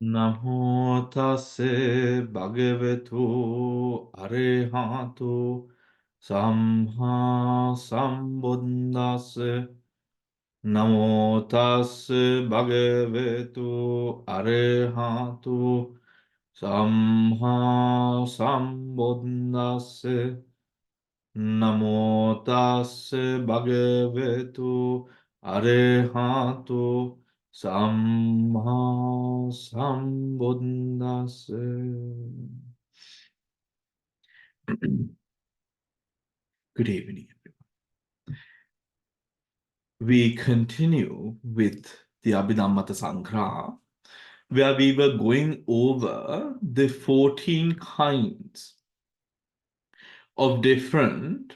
Namo tase bhagavato arahato samma sambuddhassa. Namo tase bhagavato arahato samma sambuddhassa. Namo tase bhagavato arahato samma sambuddhassa. Good evening, everyone. We continue with the Dvara Sangaha, where we were going over the 14 kinds of different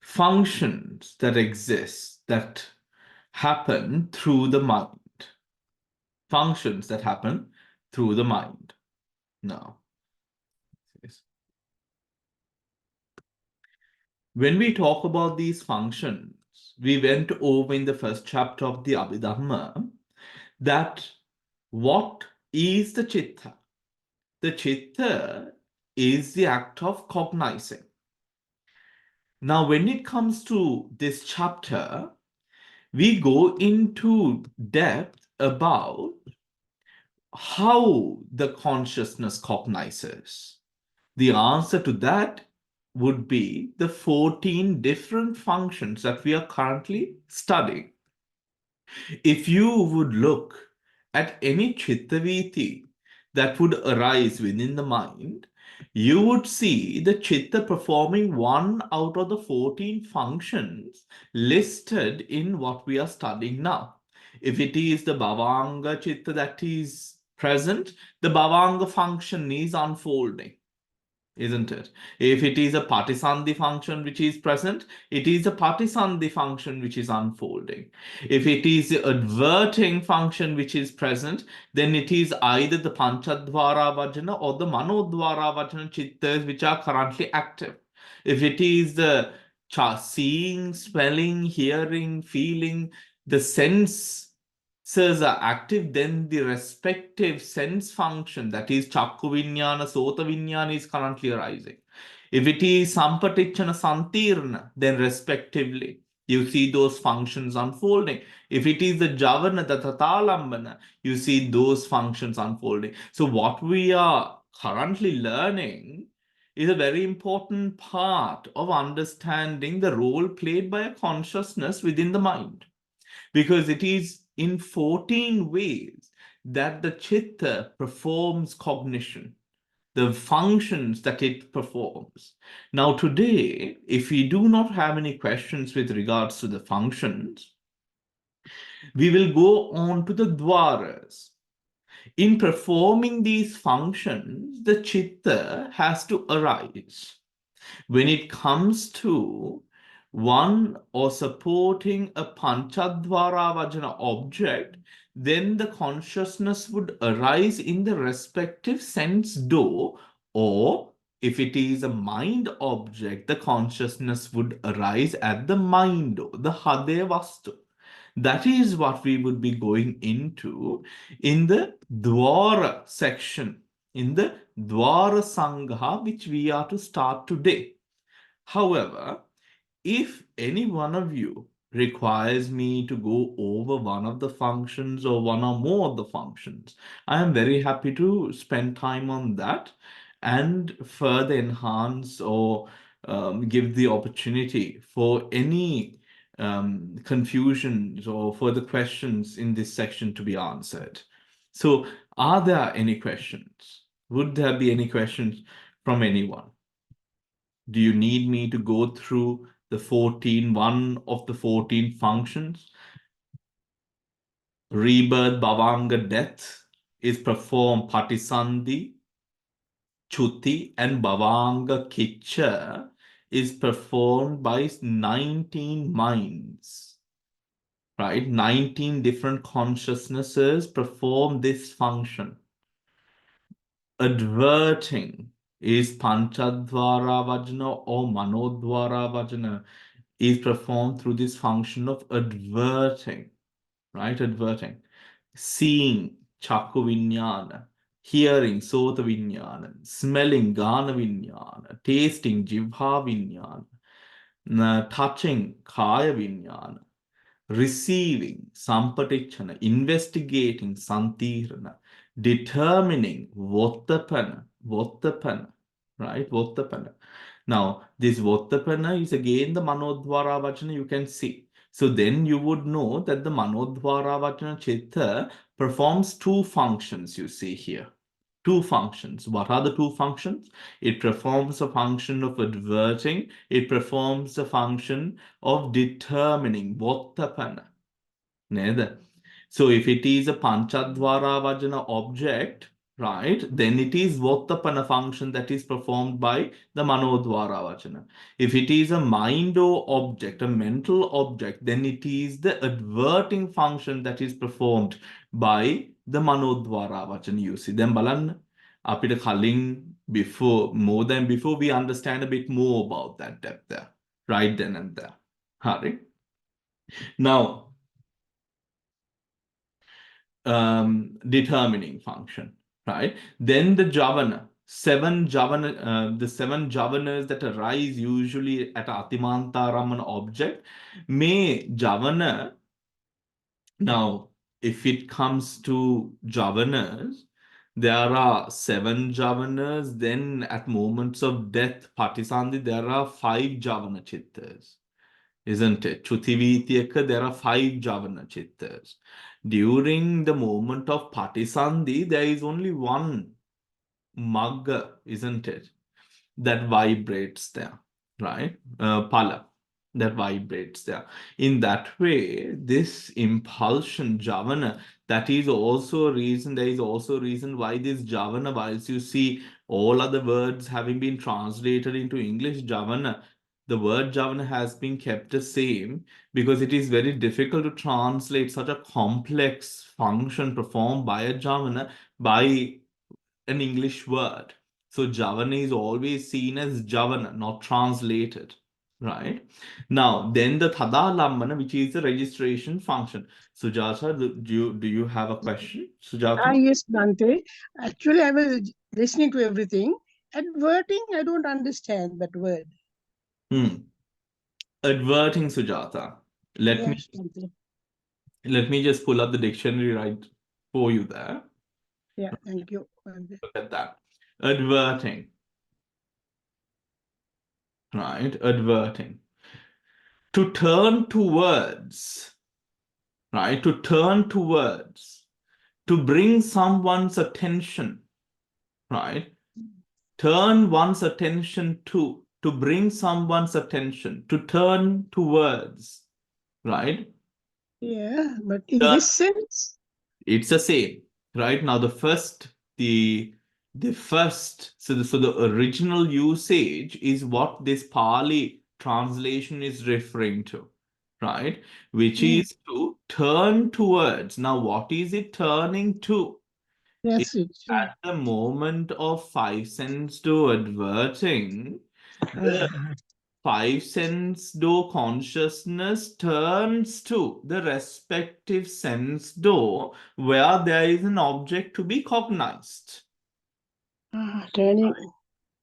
functions that exist that happen through the mind. Functions that happen through the mind. Now, when we talk about these functions, we went over in the first chapter of the Abhidhamma that what is the chitta? The chitta is the act of cognizing. Now, when it comes to this chapter, we go into depth about how the consciousness cognizes. The answer to that would be the 14 different functions that we are currently studying. If you would look at any chittaviti that would arise within the mind, you would see the chitta performing one out of the 14 functions listed in what we are studying now. If it is the bhavanga chitta that is present, the bhavanga function is unfolding, isn't it? If it is a patisandhi function which is present, it is a patisandhi function which is unfolding. If it is the adverting function which is present, then it is either the panchadvara vajana or the manodvara vajana chittas which are currently active. If it is the seeing, smelling, hearing, feeling, the sense are active, then the respective sense function, that is Chakku Vinyana, Sota Vinyana, is currently arising. If it is Sampatichana Santirna, then respectively, you see those functions unfolding. If it is the Javana, the Tatalambana, you see those functions unfolding. So what we are currently learning is a very important part of understanding the role played by a consciousness within the mind, because it is in 14 ways that the chitta performs cognition, the functions that it performs. Now, today, if we do not have any questions with regards to the functions, we will go on to the dwaras. In performing these functions, the chitta has to arise. When it comes to one or supporting a panchadvara vajana object, then the consciousness would arise in the respective sense door, or if it is a mind object, the consciousness would arise at the mind door, the hade vastu. That is what we would be going into in the Dvara section, in the Dvara Sangaha, which we are to start today. However, if any one of you requires me to go over one of the functions or one or more of the functions, I am very happy to spend time on that and further enhance or give the opportunity for any confusions or further questions in this section to be answered. So, are there any questions? Would there be any questions from anyone? Do you need me to go through the 14, one of the 14 functions? Rebirth, bhavanga, death is performed patisandhi, chuti, and bhavanga kiccha is performed by 19 minds. Right? 19 different consciousnesses perform this function. Adverting is panchadvara vajana or manodvara vajana is performed through this function of adverting, right? Adverting. Seeing Chakku Vinyana, hearing, Sota Vinyana, smelling, Gana Vinyana, tasting, Jivha Vinyana, touching, Kaya Vinyana, receiving, Sampatichana, investigating, Santirana, determining, Vottapana, right? Vottapana. Now, this Vottapana is again the Manodvara Vachana you can see. So then you would know that the Manodvara Vachana Chitta performs two functions you see here. Two functions. What are the two functions? It performs a function of adverting. It performs a function of determining. Vottapana. Neither. So if it is a Panchadvara Vajana object, right, then it is Vottapana function that is performed by the Manodvara Vajana. If it is a Mindo object, a mental object, then it is the adverting function that is performed by the Manodvara Vajana. You see, then Balan apita kaling before, more than before, we understand a bit more about that depth there, right then and there. Hari. Now, determining function, right? Then the javana, the seven javanas that arise usually at Atimantaram object, may javana. Now, if it comes to javanas, there are seven javanas. Then at moments of death, Patisandhi, there are five javana chittas. Isn't it? Chutivityaka, there are five Javana Chittas. During the moment of Patisandhi, there is only one Magga, isn't it? That vibrates there, right? Pala, that vibrates there. In that way, this impulsion, Javana, that is also a reason, there is also a reason why this Javana, whilst you see all other words having been translated into English, Javana, the word Javana has been kept the same because it is very difficult to translate such a complex function performed by a Javana by an English word. So Javana is always seen as Javana, not translated. Right? Now, then the Thadalambana, which is the registration function. Sujata, do you have a question? Ah, Sujata? yes, Dante. Actually, I was listening to everything. Adverting, I don't understand that word. Hmm. Adverting Sujata. Let me Yes, Dante. let me just pull up the dictionary right for you there. Yeah, thank you, Dante. Look at that. Adverting. Right? Adverting. To turn towards. Right? To turn towards. To bring someone's attention, right? Turn one's attention to bring someone's attention, to turn towards, right? Yeah, but in Turn, this sense, it's the same, right? Now the original usage is what this Pali translation is referring to, right? Which mm, is to turn towards. Now, what is it turning to? It, yes, it's at the moment of five cents to adverting, the uh, five sense door consciousness turns to the respective sense door where there is an object to be cognized. turning.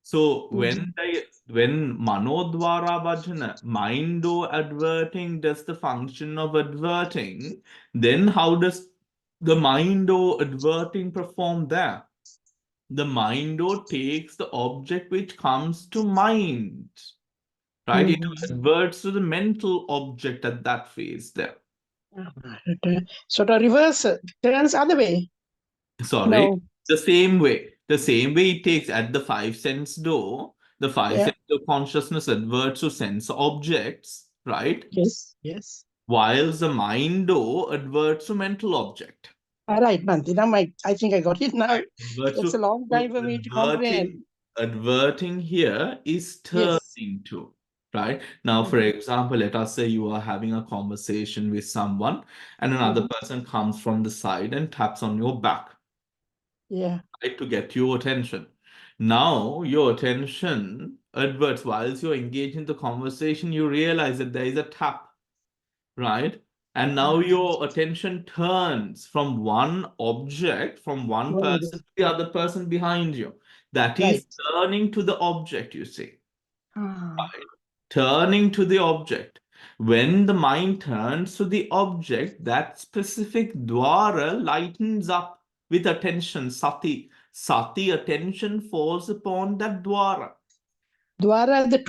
So Mm, when Manodvara Bhajana, mind adverting does the function of adverting, then how does the mind adverting perform there? The mind takes the object which comes to mind, right? It mm, adverts to the mental object at that phase there. sort of reverse, turns other way. Sorry, No. the same way it takes at the five sense door, the five Yeah. sense door consciousness adverts to sense objects, right? Yes. Yes. Whilst the mind door adverts to mental object. All right, Bhante. Now I think I got it now. Adverts It's a to, long so time for me to adverting, comprehend. adverting here is Yes. turning to, right? Now, for Mhm, example, let us say you are having a conversation with someone and another mhm. person comes from the side and taps on your back, Yeah. right, to get your attention. Now, your attention adverts whilst you're engaged in the conversation, you realize that there is a tap, right? And now your attention turns from one object, from one One person object. to the other person behind you. That Right. is turning to the object, you see. Ah, Turning to the object. When the mind turns to the object, that specific dwara lightens up with attention, sati. Sati attention falls upon that dwara. Dwara are the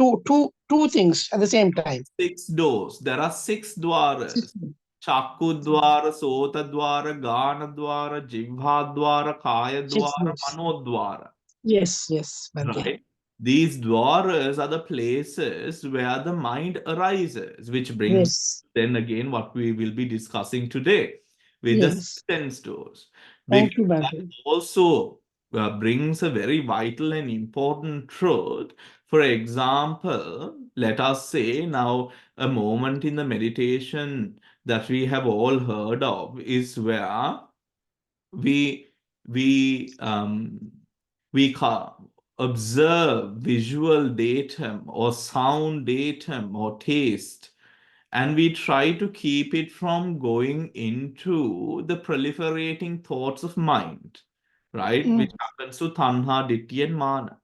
two things at the same time. 6 doors. There are 6 dwaras. System. Chakku dwara, sota dwara, gana dwara, jivha dwara, kaya Six dwara, books. mano dwara. Yes, Bhante. Right? These dwaras are the places where the mind arises, which brings Yes, then again what we will be discussing today with the yes. sense doors. Thank you, Because that Bhante. also brings a very vital and important truth. For example, let us say now a moment in the meditation that we have all heard of is where we we um, we observe visual datum or sound datum or taste, and we try to keep it from going into the proliferating thoughts of mind, right? Mm. Which happens to tanha, ditthi, and mana.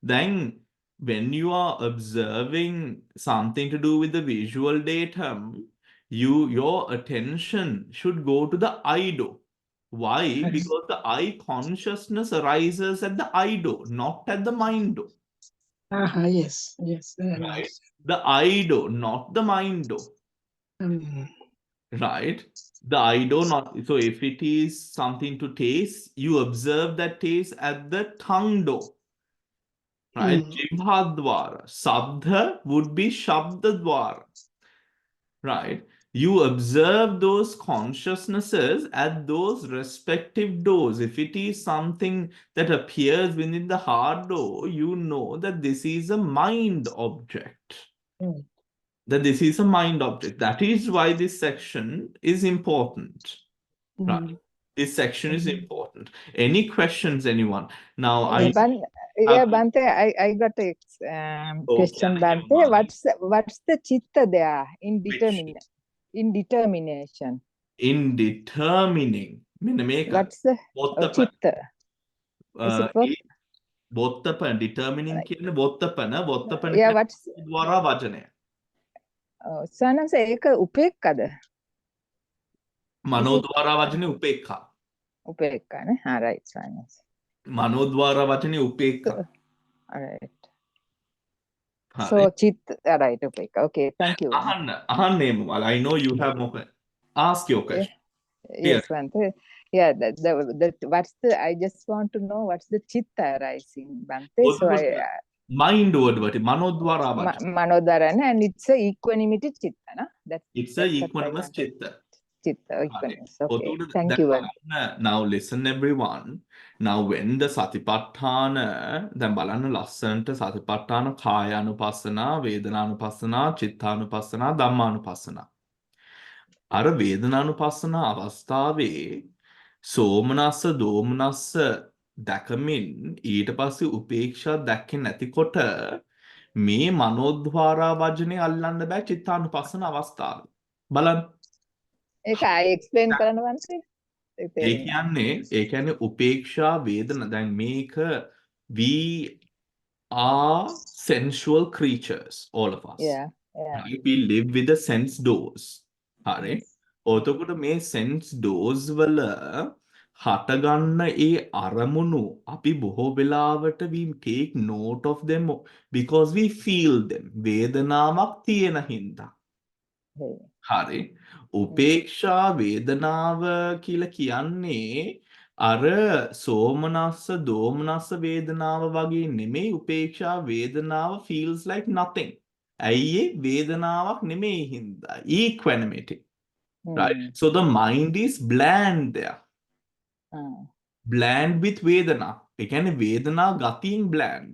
Then, when you are observing something to do with the visual datum, your attention should go to the ido. Why? Right. Because the I consciousness arises at the ido, not at the mindo, Yes, I right? understand. The ido, not the mindo, Mm. right? The ido, not so. If it is something to taste, you observe that taste at the tongue do, right? Mm. Jivhadvara. Sabdha would be Shabdadvara, right? You observe those consciousnesses at those respective doors. If it is something that appears within the heart door, you know that this is a mind object. Mm. That this is a mind object. That is why this section is important, right? Mm. This section is important. Any questions, anyone? Now, Yeah, I have. yeah, Bante, I got a Okay, question, Bante. What's the chitta there which in determination? in determining, What's the bottapana, chitta? Is it what? bottapana, determining කියන්නේ bottapana, bottapana Yeah, කියන්නේ what's द्वारा වචනය. Swanam say ඒක උපේක්ඛද? Is it මනෝද්වාර වචනේ උපේක්ඛා. උපේක්ඛා නේ? Ah, right, Swanam. මනෝද්වාර වචනේ උපේක්ඛා. All right. හරි. So chitta, all right, උපේක්ඛා. Okay, thank you. අහන්නේ මොකද? I know you have more. Ask your Yeah. question. Here. Yes, Bante. Yeah, what's the, I just want to know what's the chitta arising, Bante. So Mind word වලට මනෝද්වාර වචන. Manodharana, and it's a equanimity chitta, no? It's a That's what I equanimous want. chitta. Chitta, හරි. equanimous. Okay, ඔතකොට thank දැන් you. බලන්න, now listen everyone. Now when the සතිපට්ඨාන දැන් බලන්න ලස්සනට සතිපට්ඨාන කායානුපස්සනා, වේදනානුපස්සනා, චිත්තානුපස්සනා, ධම්මානුපස්සනා. අර වේදනානුපස්සනා අවස්ථාවේ සෝමනස්ස දෝමනස්ස දැකමින් ඊට පස්සේ උපේක්ෂා දැක්කේ නැතිකොට මේ මනෝද්වාරා වජනේ අල්ලන්න බෑ චිත්තානුපස්සන අවස්ථාවේ. බලන්න. I explain කරන්න Bante. ඒ කියන්නේ උපේක්ෂා වේදනා දැන් මේක we are sensual creatures, all of us. Yeah, yeah. Right? We live with the sense doors. හරි. Yes. ඔතකොට මේ sense doors වල හටගන්න ඒ අරමුණු අපි බොහෝ වෙලාවට we take note of them because we feel them. වේදනාවක් තියෙන හින්දා. Hey. හරි. උපේක්ෂා වේදනාව කියලා කියන්නේ අර සෝමනස්ස දෝමනස්ස වේදනාව වගේ නෙමෙයි උපේක්ෂා වේදනාව feels like nothing. ඇයි ඒ වේදනාවක් නෙමෙයි හින්දා. Equanimity. Right? So the mind is bland there. Bland with වේදනා. ඒ කියන්නේ වේදනා ගතියින් bland.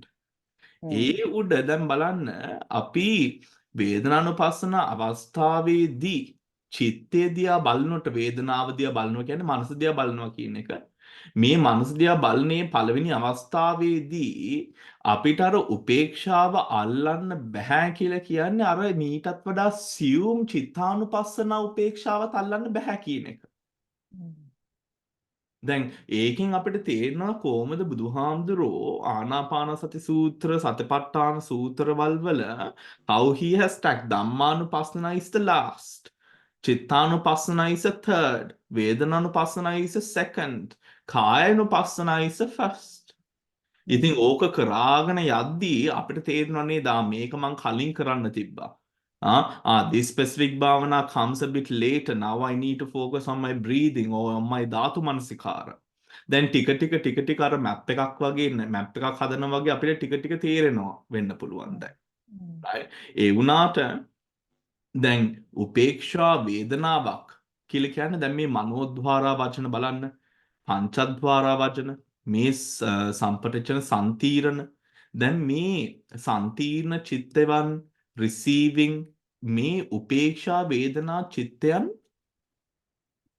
ඒ උඩ දැන් බලන්න අපි වේදනානුපස්සන අවස්ථාවේදී චිත්තය දිහා බලනකොට වේදනාව දිහා බලනවා කියන්නේ මනස දිහා බලනවා කියන එක. මේ මනස දිහා බලන්නේ පළවෙනි අවස්ථාවේදී අපිට අර උපේක්ෂාව අල්ලන්න බෑ කියලා කියන්නේ අර මීටත් වඩා සියුම් චිත්තානුපස්සන උපේක්ෂාවත් අල්ලන්න බෑ කියන එක. දැන් ඒකෙන් අපිට තේරෙනවා කොහොමද බුදුහාමුදුරෝ ආනාපාන සති සූත්‍ර සතිපට්ඨාන සූත්‍රවල වල how he has stacked ධම්මානුපස්සන is the last, චිත්තානුපස්සන is the third, වේදනානුපස්සන is the second, කායනුපස්සන is the first. ඉතින් ඕක කරාගෙන යද්දී අපිට තේරෙනවා නේද මේක මං කලින් කරන්න තිබ්බා. This specific bhavana comes a bit later. Now I need to focus on my breathing or on my ධාතු මනසිකාර. දැන් ටික අර මැප් එකක් වගේ මැප් එකක් හදනවා වගේ අපිට ටික තේරෙනවා වෙන්න පුළුවන් දැන්. right? ඒ වුණාට දැන් උපේක්ෂා වේදනාවක් කියලා කියන්නේ දැන් මේ මනෝද්වාරා වචන බලන්න, පංචද්වාරා වචන, මේ සම්පටිච්ඡන සම්තිරණ, දැන් මේ සම්තිර්ණ චිත්තවන් receiving මේ උපේක්ෂා වේදනා චිත්තයන්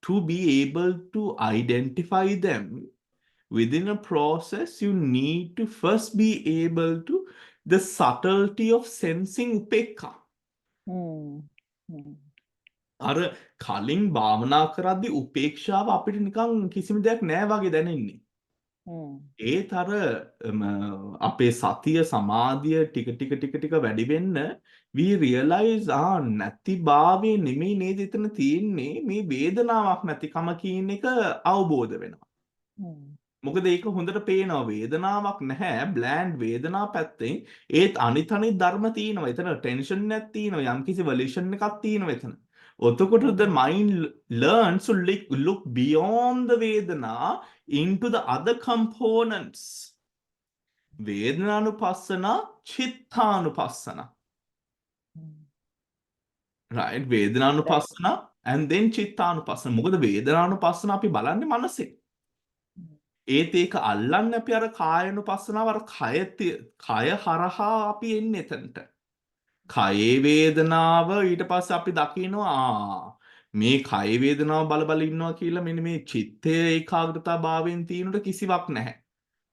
to be able to identify them within a process you need to first be able to the subtlety of sensing upekka. අර කලින් භාවනා කරද්දී උපේක්ෂාව අපිට නිකන් කිසිම දෙයක් නෑ වගේ දැනෙන්නේ. ඒත් අර අපේ සතිය සමාධිය ටික වැඩි වෙන්න we realize නැති භාවයේ නෙමෙයි නේද එතන තියෙන්නේ, මේ වේදනාවක් නැතිකම කියන එක අවබෝධ වෙනවා. මොකද ඒක හොඳට පේනවා වේදනාවක් නැහැ බ්ලෑන්ඩ් වේදනා පැත්තෙන්, ඒත් අනිත් ධර්ම තියෙනවා එතන, ටෙන්ෂන් එකක් තියෙනවා, යම්කිසි වලිෂන් එකක් තියෙනවා එතන. ඔතකොට the mind learns to look beyond the vedana into the other components. Vedananupasana, chittanupassana. Right? Vedananupasana and then chittanupassana. මොකද වේදනානුපස්සන අපි බලන්නේ මනසේ. ඒත් ඒක අල්ලන්නේ අපි අර කායනුපස්සනාව අර කය හරහා අපි එන්නේ එතනට. කයේ වේදනාව ඊට පස්සේ අපි දකිනවා මේ කය වේදනාව බල ඉන්නවා කියලා මෙන්න මේ චිත්තයේ ඒකාග්‍රතාව භාවයෙන් තියෙනට කිසිවක් නැහැ.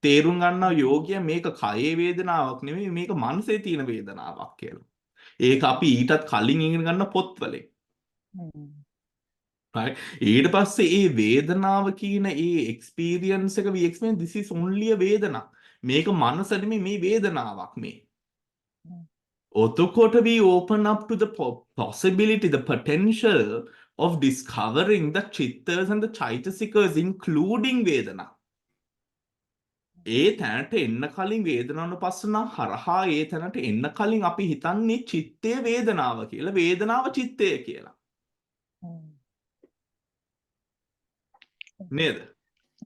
තේරුම් ගන්නවා යෝගිය මේක කයේ වේදනාවක් නෙමෙයි මේක මනසේ තියෙන වේදනාවක් කියලා. ඒක අපි ඊටත් කලින් ඉගෙන ගන්න පොත්වලින්. right? ඊට පස්සේ ඒ වේදනාව කියන ඒ experience එක we experience this is only a වේදනා. මේක මනස නෙමෙයි මේ වේදනාවක් මේ. Otokota we open up to the possibility, the potential of discovering the chittas and the chaitasikas, including Vedana. ඒ තැනට එන්න කලින් වේදනානුපස්සනා හරහා ඒ තැනට එන්න කලින් අපි හිතන්නේ චිත්තය වේදනාව කියලා, වේදනාව චිත්තය කියලා. නේද?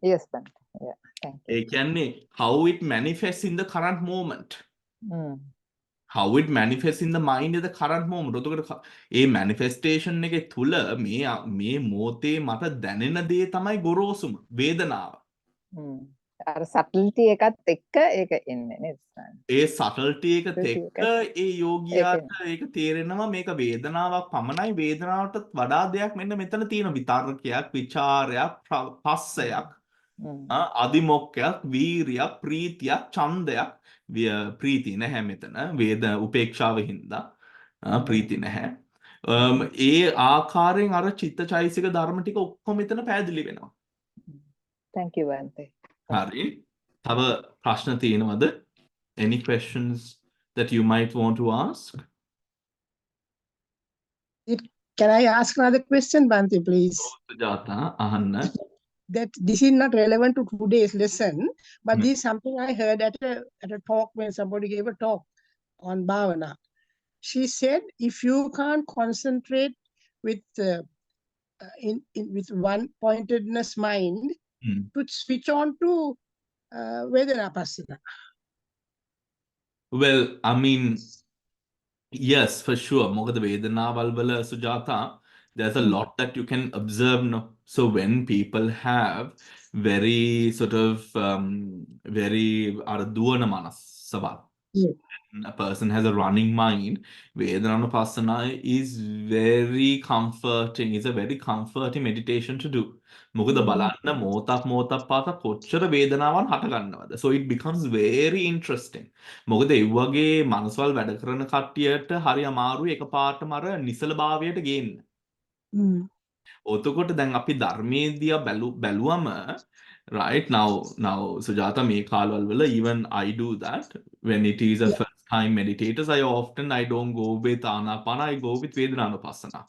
Yes, Bante. Yeah, thank you. ඒ කියන්නේ how it manifests in the current moment. How it manifests in the mind in the current moment. ඔතකොට A manifestation එකේ තුල මේ මොහොතේ මට දැනෙන දේ තමයි ගොරෝසුම වේදනාව. අර subtlety එකත් එක්ක ඒක එන්නේ නේද? ඒ subtlety එකත් එක්ක ඒ යෝගියාට ඒක තේරෙනවා මේක වේදනාවක් පමණයි, වේදනාවට වඩා දෙයක් මෙන්න මෙතන තියෙන විතර්කයක්, විචාරයක්, පස්සයක්, අදිමොක්කයක්, වීරියක්, ප්‍රීතියක්, ඡන්දයක්. ප්‍රීති නැහැ මෙතන උපේක්ෂාව හින්දා ප්‍රීති නැහැ. ඒ ආකාරයෙන් අර චිත්තචෛසික ධර්ම ටික ඔක්කොම මෙතන පැහැදිලි වෙනවා. Thank you, Bante. හරි. තව ප්‍රශ්න තියෙනවද? Any questions that you might want to ask? Can I ask another question, Bante, please? Sujatha අහන්න. That this is not relevant to today's lesson, but this is something I heard at a talk when somebody gave a talk on Bhavana. She said, if you can't concentrate with with one pointedness mind, to switch on to Vedanapassana. Well, I mean, yes, for sure. මොකද වේදනාවල් වල Sujatha, there's a lot that you can observe. No? So when people have very sort of very duana manas සවල්, Yeah. A person has a running mind, Vedananapassana is very comforting. It's a very comforting meditation to do. මොකද බලන්න මොහොතක් පාසා කොච්චර වේදනාවන් හට ගන්නවද. So it becomes very interesting. මොකද ඒ වගේ මනසවල් වැඩ කරන කට්ටියට හරි අමාරුයි එකපාරටම අර නිසල භාවයට ගේන්න. Mm. ඔතකොට දැන් අපි ධර්මයේදී බැලුවම right now Sujata මේ කාලවල වල even I do that when it is a Yeah. first time meditators I don't go with anapana I go with vedananapassana.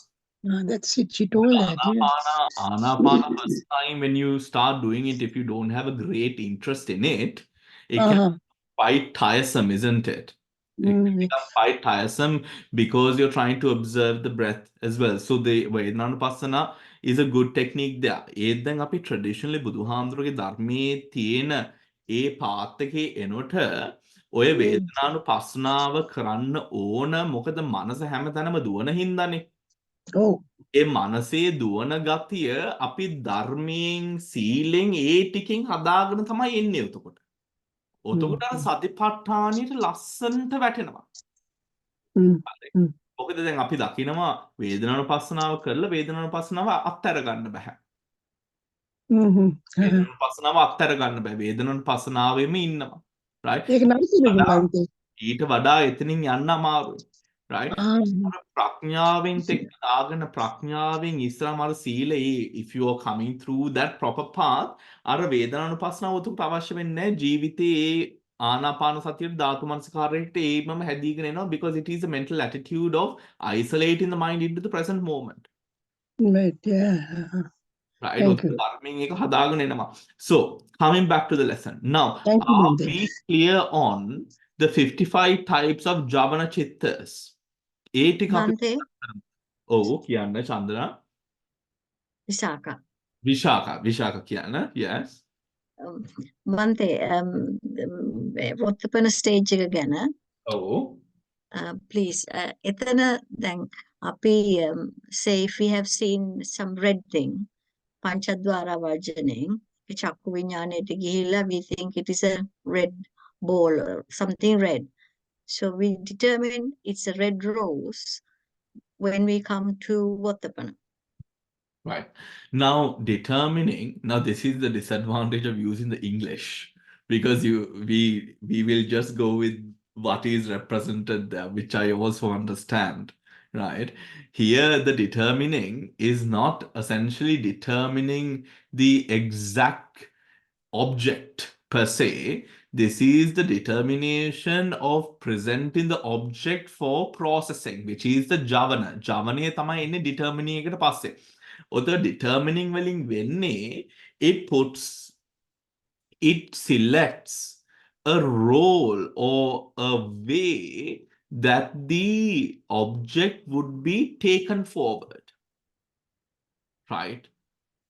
That's it. She told that. Yeah. Anapana first time when you start doing it if you don't have a great interest in it can Uh-huh. be quite tiresome, isn't it? It can Mm. become quite tiresome because you're trying to observe the breath as well. So the Vedananapassana is a good technique there. ඒත් දැන් අපි traditionally බුදුහාමුදුරුවෝගේ ධර්මයේ තියෙන ඒ පාත් එකේ එනකොට ඔය වේදනානුපස්සනාව කරන්න ඕන මොකද මනස හැමතැනම දුවන හින්දානේ. Oh. ඒ මනසේ දුවන ගතිය අපි ධර්මයෙන් සීලෙන් ඒ ටිකෙන් හදාගෙන තමයි එන්නේ එතකොට. ඔතකොට අර සතිපට්ඨානෙට ලස්සනට වැටෙනවා. Mm. Mm. මොකද දැන් අපි දකිනවා වේදනානුපස්සනාව කරලා වේදනානුපස්සනාව අත්හැර ගන්න බෑ. Mm-hmm. Uh-huh. වේදනානුපස්සනාව අත්හැර ගන්න බෑ. වේදනානුපස්සනාවෙම ඉන්නවා. right? ඒක නරකද බන්තේ? ඊට වඩා එතනින් යන්න අමාරුයි. right? අර ප්‍රඥාවෙන් එක්ක දාගෙන ප්‍රඥාවෙන් ඉස්සරහම අර සීලේ if you are coming through that proper path අර වේදනානුපස්සනාව උතුම් අවශ්‍ය වෙන්නේ නැහැ ජීවිතේ ආනාපාන සතියට ධාතු මනසකාරයට ඒමම හැදීගෙන එනවා because it is a mental attitude of isolating the mind into the present moment. Right. Yeah. Uh-huh. right? Thank you. ධර්මයෙන් එක හදාගෙන එනවා. So coming back to the lesson. Now Thank you, are Bante. we clear on the 55 types of Javana Chittas? ඒ ටික අපි Bante, ඔව් කියන්න චන්දනා. Visaka. විශාඛ කියන්න. Yes. Bante, වොත්තපන stage එක ගැන ඔව්. please එතන දැන් අපි say if we have seen some red thing පංචද්වාර වර්ජණයෙන් චක්කු විඥාණයට ගිහිල්ලා we think it is a red ball or something red. So we determine it's a red rose when we come to Votapana. Right. Now determining, now this is the disadvantage of using the English because we will just go with what is represented there, which I also understand, right? Here the determining is not essentially determining the exact object per se. This is the determination of presenting the object for processing, which is the javana. Javane තමයි එන්නේ determining එකට පස්සේ. Or determining වලින් වෙන්නේ it selects a role or a way that the object would be taken forward. Right?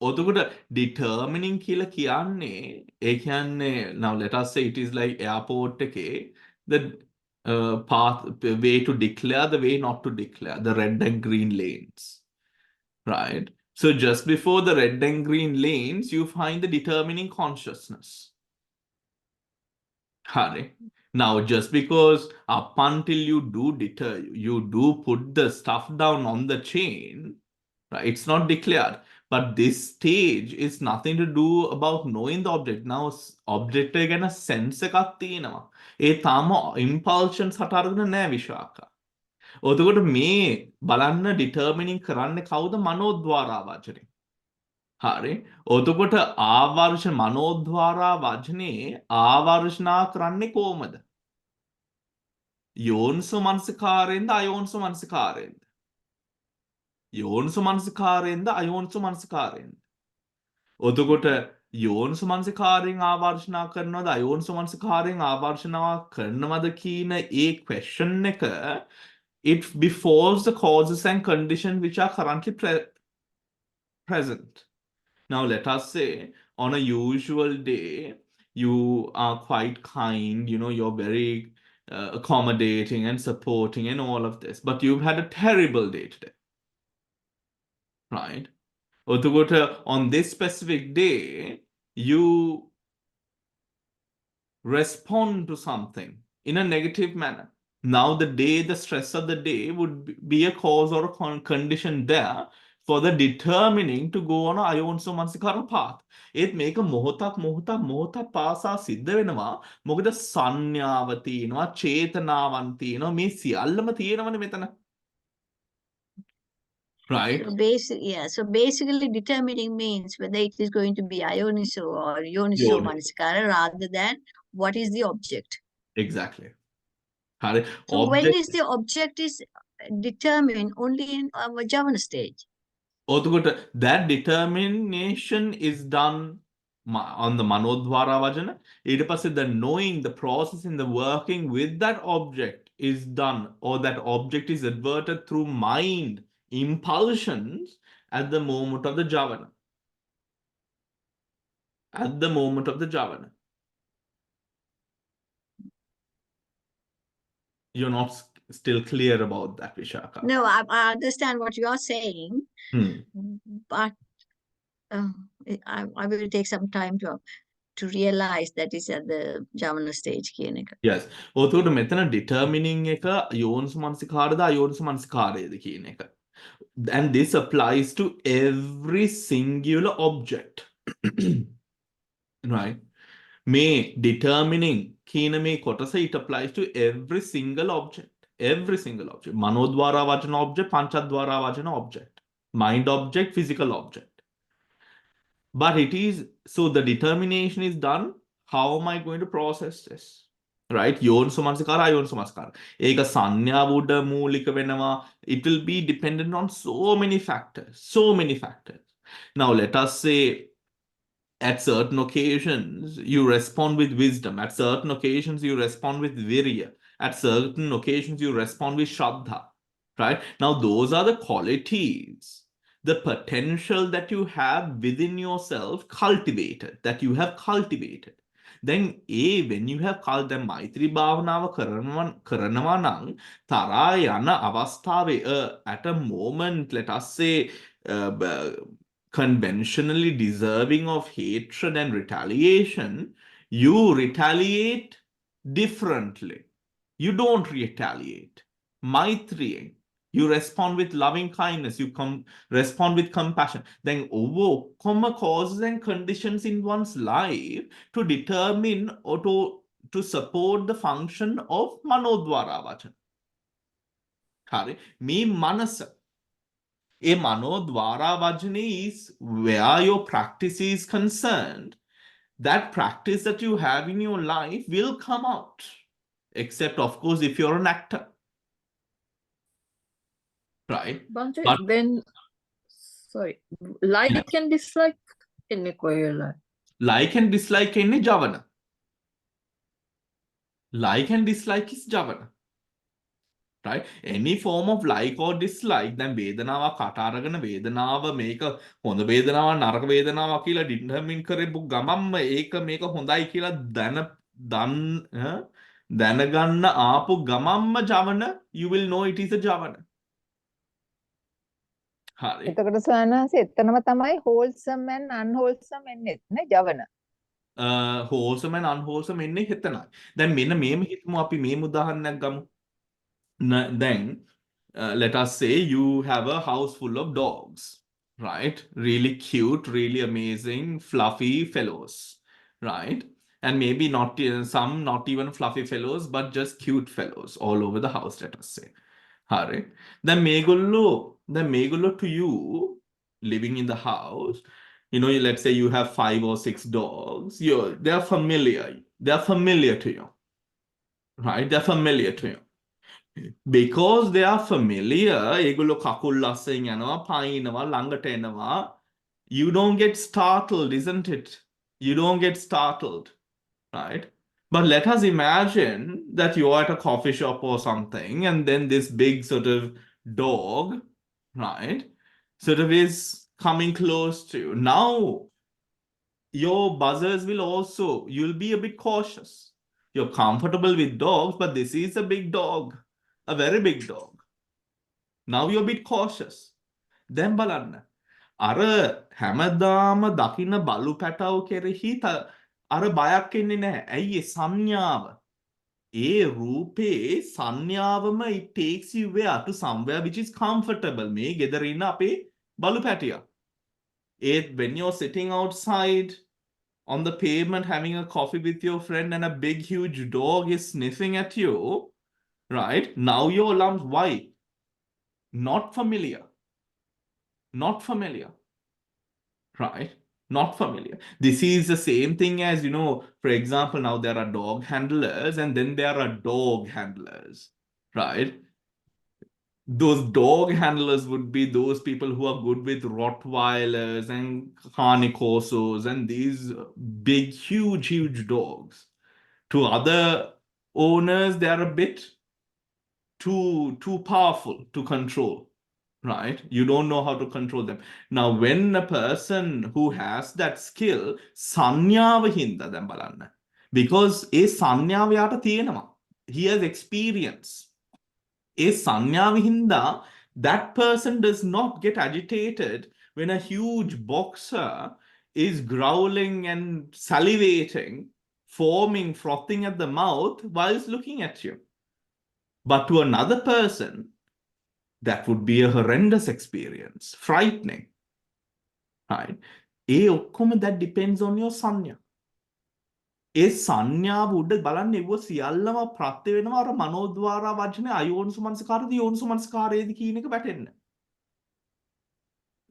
ඔතකොට determining කියලා කියන්නේ ඒ කියන්නේ now let us say it is like airport එකේ the path way to declare the way not to declare the red and green lanes. Right? So just before the red and green lanes, you find the determining consciousness. Hari. Now, just because up until you do put the stuff down on the chain, right? It's not declared. But this stage is nothing to do about knowing the object. Now, object ගැන sense එකක් තියෙනවා. ඒ තාම impulsions හට අරගෙන නැහැ විශාඛා. ඔතකොට මේ බලන්න determining කරන්නේ කවුද මනෝද්වාරා වචනේ. හරි. ඔතකොට ආවර්ෂ මනෝද්වාරා වචනේ ආවර්ෂණා කරන්නේ කොහමද? යෝනිසෝ මනසිකාරයෙන්ද අයෝනිසෝ මනසිකාරයෙන්ද? යෝනිසෝ මනසිකාරයෙන්ද අයෝනිසෝ මනසිකාරයෙන්ද? ඔතකොට යෝනිසෝ මනසිකාරයෙන් ආවර්ෂණා කරනවද අයෝනිසෝ මනසිකාරයෙන් ආවර්ෂණා කරනවද කියන ඒ question එක it befalls the causes and conditions which are currently present. Now, let us say on a usual day, you are quite kind, you're very accommodating and supporting and all of this, but you've had a terrible day today. Right? On this specific day, you respond to something in a negative manner. Now, the stress of the day would be a cause or a condition there for the determining to go on a ayonso mansikara path. ඒත් මේක මොහොතක් පාසා සිද්ධ වෙනවා. මොකද සංඥාව තියෙනවා, චේතනාවන් තියෙනවා, මේ සියල්ලම තියෙනවනේ මෙතන. Right? So basically determining means whether it is going to be Ioniso or Ioniso Manasikara rather than what is the object. Exactly. හරි. So when is the object is determined only in our Javana stage? ඔතකොට that determination is done on the Manodvara Vajana. ඊට පස්සේ the knowing, the processing, the working with that object is done, or that object is adverted through mind impulsions at the moment of the Javana. At the moment of the Javana. You're not still clear about that, Vishaka. No, I understand what you are saying, but I will take some time to realize that is at the Javana stage. Yes. ඔතකොට මෙතන determining එක යෝනිසෝ මනසිකාරද අයෝනිසෝ මනසිකාරයද කියන එක. And this applies to every singular object. Right? මේ determining කියන මේ කොටස it applies to every single object. Every single object. මනෝද්වාර වචන object, පංචද්වාර වචන object. Mind object, physical object. But it is, so the determination is done. How am I going to process this? Right? යෝනිසෝ මනසිකාර අයෝනිසෝ මනසිකාර. ඒක සංඥාව උඩ මූලික වෙනවා. It will be dependent on so many factors. So many factors. Now let us say at certain occasions you respond with wisdom. At certain occasions you respond with virya. At certain occasions you respond with shraddha. Right? Now those are the qualities, the potential that you have within yourself cultivated, that you have cultivated. Then when you have called them Maitri Bhavanawa කරනවා නම් තරහා යන අවස්ථාවේ at a moment, let us say conventionally deserving of hatred and retaliation, you retaliate differently. You don't retaliate. Maitri. You respond with loving kindness. You respond with compassion. Then over causes and conditions in one's life to determine or to support the function of Manodvara Vachana. Hari, me manasa. A Manodvara Vachana is where your practice is concerned. That practice that you have in your life will come out. Except, of course, if you're an actor. Right? Bante, But when like and dislike එන්නේ කොහෙලා? like and dislike එන්නේ Javana. Like and dislike is Javana. Right? Any form of like or dislike, then වේදනාවක් කට අරගෙන වේදනාව මේක හොඳ වේදනාවක් නරක වේදනාවක් කියලා determine කරපු ගමන්ම ඒක මේක හොඳයි කියලා දැනගන්න ආපු ගමන්ම Javana, you will know it is a Javana. හරි. එතකොට ස්වාමීන් එතනම තමයි wholesome and unwholesome එන්නේ නේ ජවන. Wholesome and unwholesome එන්නේ හිතනයි. දැන් මෙන්න මේම හිතමු අපි මේම උදාහරණයක් ගමු. Then let us say you have a house full of dogs, right? Really cute, really amazing, fluffy fellows, right? And maybe not even fluffy fellows, but just cute fellows all over the house, let us say. Hari. Then megullo to you living in the house, let's say you have 5 or 6 dogs. They're familiar. They're familiar to you, right? They're familiar to you. Because they are familiar, ඒගොල්ලෝ කකුල් අස්සෙන් යනවා, පයින්නවා, ළඟට එනවා. You don't get startled, isn't it? You don't get startled, right? But let us imagine that you're at a coffee shop or something, and then this big sort of dog, right, sort of is coming close to you. Now, your buzzers will also, you'll be a bit cautious. You're comfortable with dogs, but this is a big dog. A very big dog. Now you're a bit cautious. Then බලන්න. අර හැමදාම දකින්න බලු පැටව කෙරෙහි අර බයක් එන්නේ නැහැ. ඇයි ඒ සංඥාව? ඒ රූපේ සංඥාවම it takes you where to somewhere which is comfortable. මේ ගෙදර ඉන්න අපේ බලු පැටියා. When you're sitting outside on the pavement having a coffee with your friend and a big huge dog is sniffing at you, right? Now your alarms, why? Not familiar. Not familiar. Right? Not familiar. This is the same thing as, for example, now there are dog handlers and then there are dog handlers, right? Those dog handlers would be those people who are good with Rottweilers and Cane Corsos and these big, huge dogs. To other owners, they are a bit too powerful to control, right? You don't know how to control them. Now, when a person who has that skill, සංඥාව හින්දා දැන් බලන්න. Because ඒ සංඥාව යාට තියෙනවා. He has experience. ඒ සංඥාව හින්දා that person does not get agitated when a huge boxer is growling and salivating, foaming, frothing at the mouth whilst looking at you. But to another person, that would be a horrendous experience, frightening, right? ඒ ඔක්කොම that depends on your සංඥා. ඒ සංඥාව උඩ බලන්න එවුව සියල්ලම ප්‍රත්‍ය වෙනවා අර මනෝද්වාර වචනේ අයෝනිසමනසිකාරද යෝනිසමනසිකාරයේද කියන එක වැටෙන්න.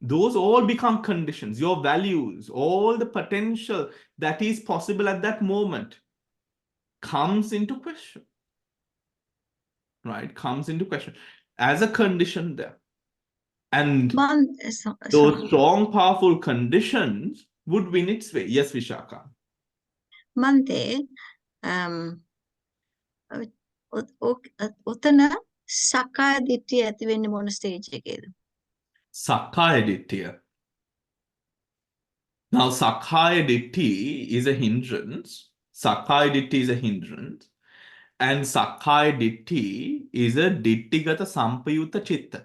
Those all become conditions, your values, all the potential that is possible at that moment comes into question. Right? Comes into question as a condition there. And those strong, powerful conditions would win its way. Yes, Vishaka. මන්තේ ඔතන සක්කාය දිට්ඨිය ඇති වෙන්නේ මොන stage එකේද? Sakkaya Ditthhiya. Now, Sakkaya Ditthi is a hindrance. Sakkaya Ditthi is a hindrance. And Sakkaya Ditthi is a Ditthigata Sampayutta Chitta.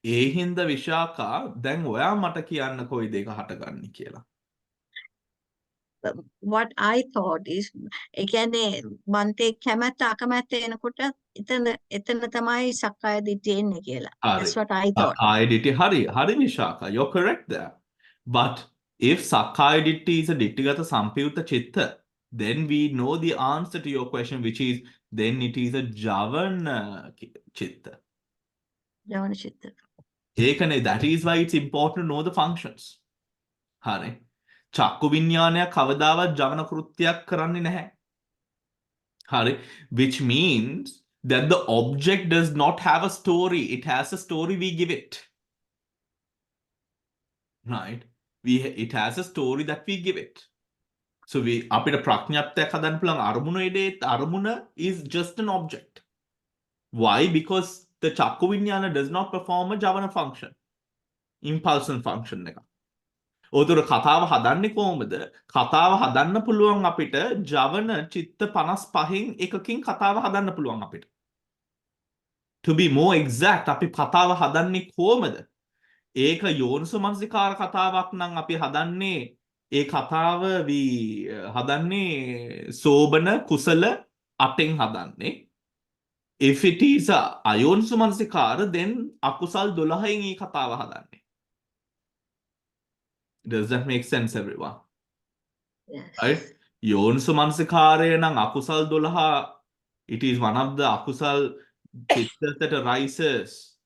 ඒ හින්දා විශාකා දැන් ඔයා මට කියන්න කොයි දෙක හටගන්නේ කියලා. What I thought is ඒ කියන්නේ මන්තේ කැමැත්ත අකමැත්ත එනකොට එතන තමයි සක්කාය දිට්ඨිය එන්නේ කියලා. That's what I thought. Sakkaya Ditthi, Hari Vishaka, you're correct there. But if Sakkaya Ditthi is a Ditthigata Sampayutta Chitta, then we know the answer to your question, which is then it is a Javana Chitta. ජවන චිත්ත. ඒකනේ, that is why it's important to know the functions. හරි. චක්කු විඤ්ඤාණයක් කවදාවත් ජවන කෘත්‍යයක් කරන්නේ නැහැ. හරි. Which means that the object does not have a story. It has a story, we give it. Right? It has a story that we give it. So අපිට ප්‍රඥප්තියක් හදන්න පුළුවන් අරමුණ එදේත් අරමුණ is just an object. Why? Because the චක්කු විඤ්ඤාණ does not perform a ජවන function. Impulsion function එක. ඔතන කතාව හදන්නේ කොහොමද? කතාව හදන්න පුළුවන් අපිට ජවන චිත්ත 55න් එකකින් කතාව හදන්න පුළුවන් අපිට. To be more exact, අපි කතාව හදන්නේ කොහොමද? ඒක යෝනිසමනසිකාර කතාවක් නම් අපි හදන්නේ ඒ කතාව හදන්නේ සෝබන කුසල 8න් හදන්නේ. If it is a අයෝනිසමනසිකාර, then අකුසල් 12න් ඒ කතාව හදන්නේ. Does that make sense, everyone? Yes. Right? යෝනිසමනසිකාරය නම් අකුසල් 12, it is one of the අකුසල් චිත්තස් that arises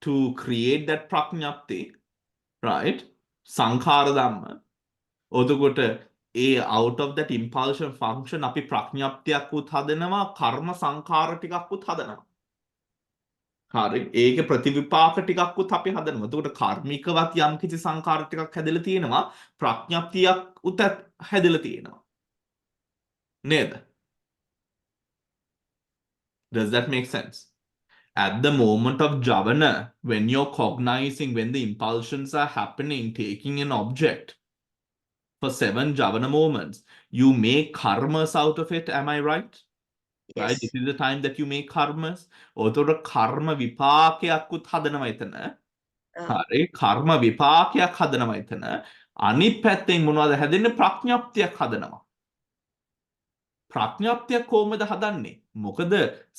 to create that ප්‍රඥප්ති, right? සංඛාර ධම්ම. ඔතකොට out of that impulsion function අපි ප්‍රඥප්තියක් උත් හදනවා, කර්ම සංඛාර ටිකක් උත් හදනවා. හරි. ඒක ප්‍රතිවිපාක ටිකක් උත් අපි හදනවා. එතකොට කර්මිකවත් යම් කිසි සංඛාර ටිකක් හැදලා තියෙනවා, ප්‍රඥප්තියක් උත් හැදලා තියෙනවා. නේද? Does that make sense? At the moment of javana, when you're cognizing, when the impulsions are happening, taking an object, for 7 javana moments, you make karmas out of it. Am I right? Yes. Right? This is the time that you make karmas. ඔතකොට කර්ම විපාකයක් උත් හදනවා එතන. හරි. කර්ම විපාකයක් හදනවා එතන. අනිත් පැත්තෙන් මොනවද හැදෙන්නේ? ප්‍රඥප්තියක් හදනවා. ප්‍රඥාප්තියක් කොහොමද හදන්නේ? මොකද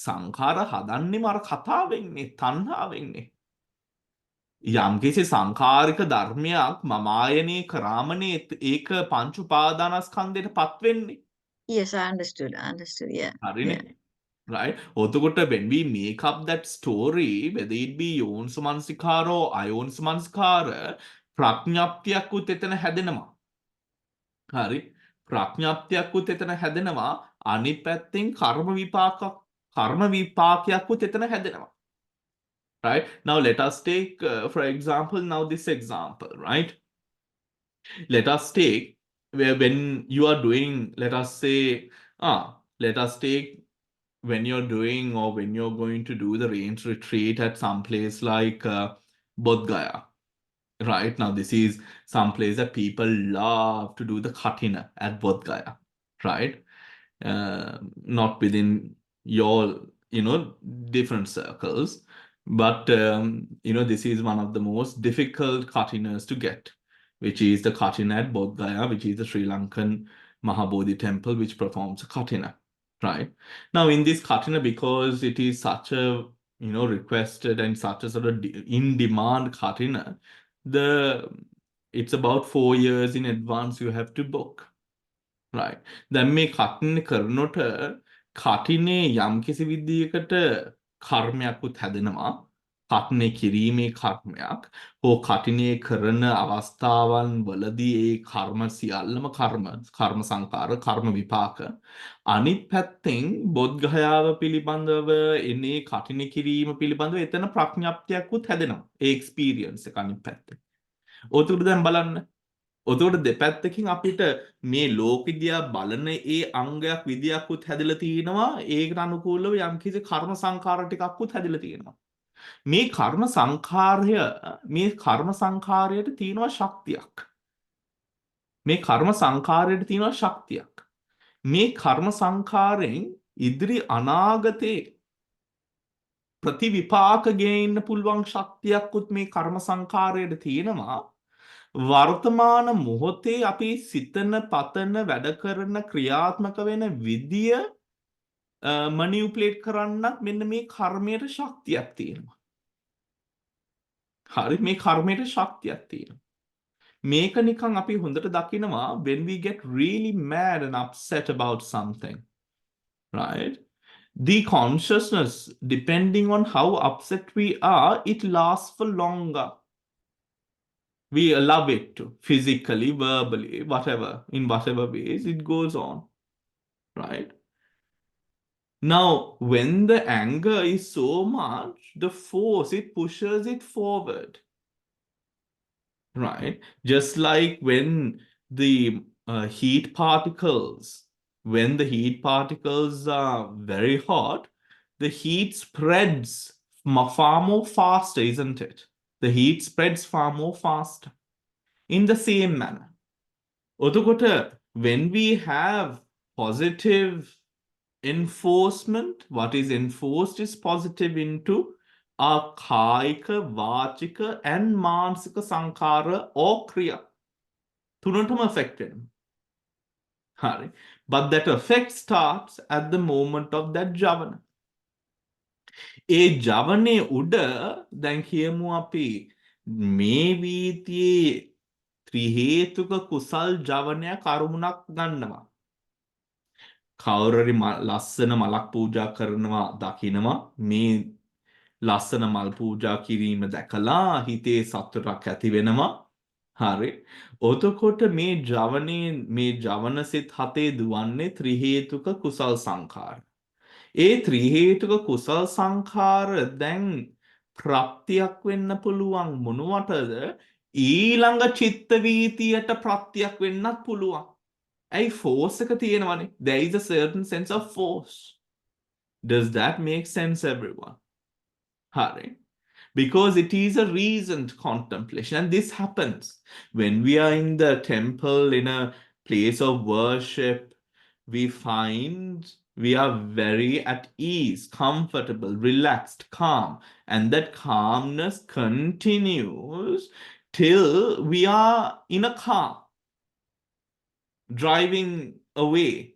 සංඛාර හදන්නේම අර කතාවෙන්නේ, තණ්හාවෙන්නේ. යම්කිසි සංඛාරික ධර්මයක් මම ආයනයේ කරාමනේ ඒක පංච උපාදානස්කන්ධයට පත් වෙන්නේ. Yes, I understood. I understood. Yeah. හරිනේ. Yeah. Right? එතකොට when we make up that story, whether it be යෝනිසමනසිකාර or අයෝනිසමනසිකාර, ප්‍රඥාප්තියකුත් එතන හැදෙනවා. හරි? ප්‍රඥාප්තියකුත් එතන හැදෙනවා. අනිත් පැත්තෙන් කර්ම විපාකයක්කුත් එතන හැදෙනවා. Right? Now let us take, for example, now this example, right? Let us take where when you are doing, let us say, let us take when you're doing or when you're going to do the rains retreat at some place like Bodh Gaya. Right? Now this is some place that people love to do the Khatina at Bodh Gaya. Right? Not within your, different circles. But, this is one of the most difficult Khatinas to get, which is the Khatina at Bodh Gaya, which is the Sri Lankan Mahabodhi temple, which performs a Khatina. Right? Now, in this Khatina, because it is such a, requested and such a sort of in-demand Khatina, it's about 4 years in advance you have to book. Right. දැන් මේ කටින කරනොට කටිනේ යම්කිසි විදියකට කර්මයක්කුත් හැදෙනවා. කටිනේ කිරීමේ කර්මයක්. හෝ කටිනේ කරන අවස්ථාවන් වලදී ඒ කර්ම සියල්ලම කර්ම සංකාර කර්ම විපාක. අනිත් පැත්තෙන් බොද්ධගයාව පිළිබඳව එනේ කටිනේ කිරීම පිළිබඳව එතන ප්‍රඥාප්තියක්කුත් හැදෙනවා. ඒ එක්ස්පීරියන්ස් එක අනිත් පැත්තේ. ඔතකොට දැන් බලන්න. ඔතකොට දෙපැත්තකින් අපිට මේ ලෝකෙ දිහා බලන ඒ අංගයක් විදියක්කුත් හැදලා තිනවා. ඒකට අනුකූලව යම්කිසි කර්ම සංඛාර ටිකක්කුත් හැදලා තියෙනවා. මේ කර්ම සංඛාරයට තියෙනවා ශක්තියක්. මේ කර්ම සංඛාරයට තියෙනවා ශක්තියක්. මේ කර්ම සංඛාරයෙන් ඉදිරි අනාගතේ ප්‍රතිවිපාක ගේන්න පුළුවන් ශක්තියක්කුත් මේ කර්ම සංඛාරයට තියෙනවා. වර්තමාන මොහොතේ අපි සිතන පතන වැඩ කරන ක්‍රියාත්මක වෙන විදිය මනියුප්ලේට් කරන්නත් මෙන්න මේ කර්මයට ශක්තියක් තියෙනවා. හරි මේ කර්මයට ශක්තියක් තියෙනවා. මේක නිකන් අපි හොඳට දකිනවා when we get really mad and upset about something. Right? The consciousness, depending on how upset we are, it lasts for longer. We allow it to, physically, verbally, whatever, in whatever ways it goes on, right? Now, when the anger is so much, the force, it pushes it forward, right? Just like when the heat particles are very hot, the heat spreads far more faster, isn't it? The heat spreads far more faster. In the same manner. Otokota, when we have positive enforcement, what is enforced is positive into our කායික, වාචික and මානසික සංඛාර or ක්‍රියා. තුනටම affect වෙනවා. හරි. But that effect starts at the moment of that javana. ඒ ජවනේ උඩ දැන් කියමු අපි මේ වීතියේ ත්‍රිහේතුක කුසල් ජවනයක් අරමුණක් ගන්නවා. කවුරුරි ලස්සන මලක් පූජා කරනවා දකිනවා මේ ලස්සන මල් පූජා කිරීම දැකලා හිතේ සතුටක් ඇති වෙනවා. හරි. ඔතකොට මේ ජවනසිත හතේ දුවන්නේ ත්‍රිහේතුක කුසල් සංඛාර. ඒ ත්‍රිහේතුක කුසල් සංඛාර දැන් ප්‍රත්‍යක් වෙන්න පුළුවන් මොනවටද? ඊළඟ චිත්ත වීතියට ප්‍රත්‍යක් වෙන්නත් පුළුවන්. ඇයි force එක තියෙනවනේ. There is a certain sense of force. Does that make sense, everyone? හරි. Because it is a reasoned contemplation. And this happens when we are in the temple, in a place of worship, we find we are very at ease, comfortable, relaxed, calm. And that calmness continues till we are in a car, driving away.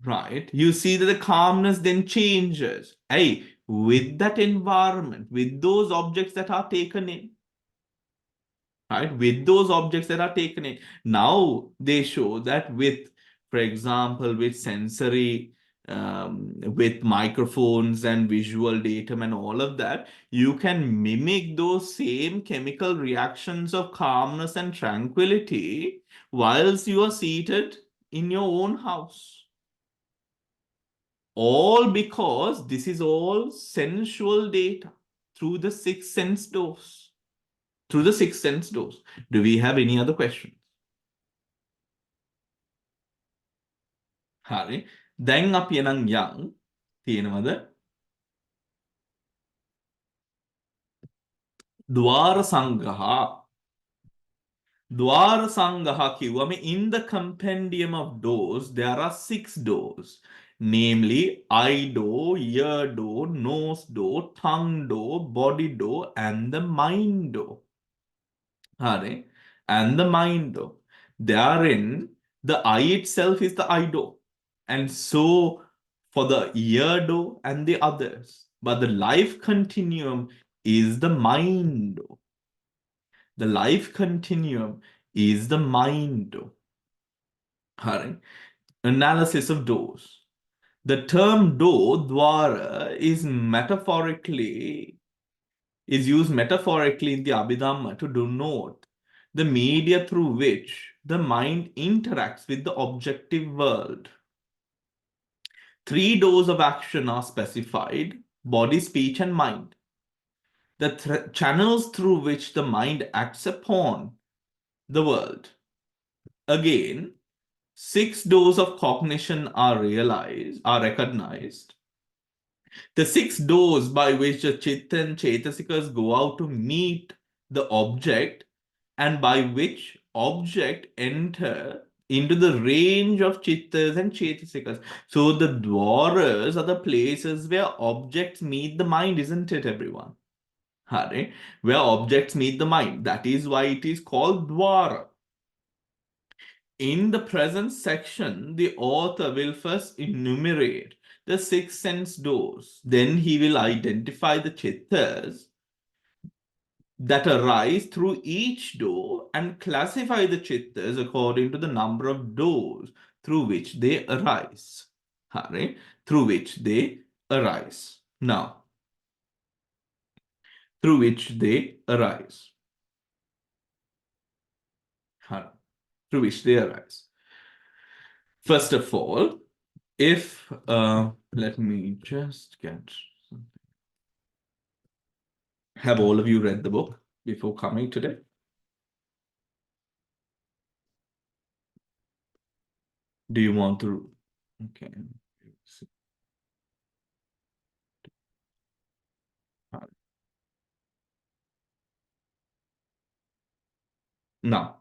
right? You see that the calmness then changes. Hey, with that environment, with those objects that are taken in, right? With those objects that are taken in. Now they show that with, for example, with sensory, with microphones and visual datum and all of that, you can mimic those same chemical reactions of calmness and tranquility whilst you are seated in your own house. All because this is all sensual data through the sixth sense doors. Through the sixth sense doors. Do we have any other questions? හරි. දැන් අපි එනම් යන් තියෙනවද? ද්වාර සංගහ. ද්වාර සංගහ කිව්වම in the compendium of doors there are 6 doors. Namely eye door, ear door, nose door, tongue door, body door and the mind door. හරි. And the mind door. Therein the eye itself is the eye door. And so for the ear door and the others. But the life continuum is the mind door. The life continuum is the mind door. Hari. Analysis of doors. The term door, dwara, is used metaphorically in the Abhidhamma to denote the media through which the mind interacts with the objective world. 3 doors of action are specified: body, speech, and mind. The channels through which the mind acts upon the world. Again, 6 doors of cognition are recognized. The 6 doors by which the chitta and chetasikas go out to meet the object and by which object enter into the range of chittas and chetasikas. So the dwaras are the places where objects meet the mind, isn't it, everyone? Hare, where objects meet the mind. That is why it is called dwara. In the present section, the author will first enumerate the 6 sense doors. Then he will identify the chittas that arise through each door and classify the chittas according to the number of doors through which they arise. Hare, through which they arise. Now, through which they arise. Hare, through which they arise. First of all, if, let me just get something. Have all of you read the book before coming today? Do you want to? Okay. Now,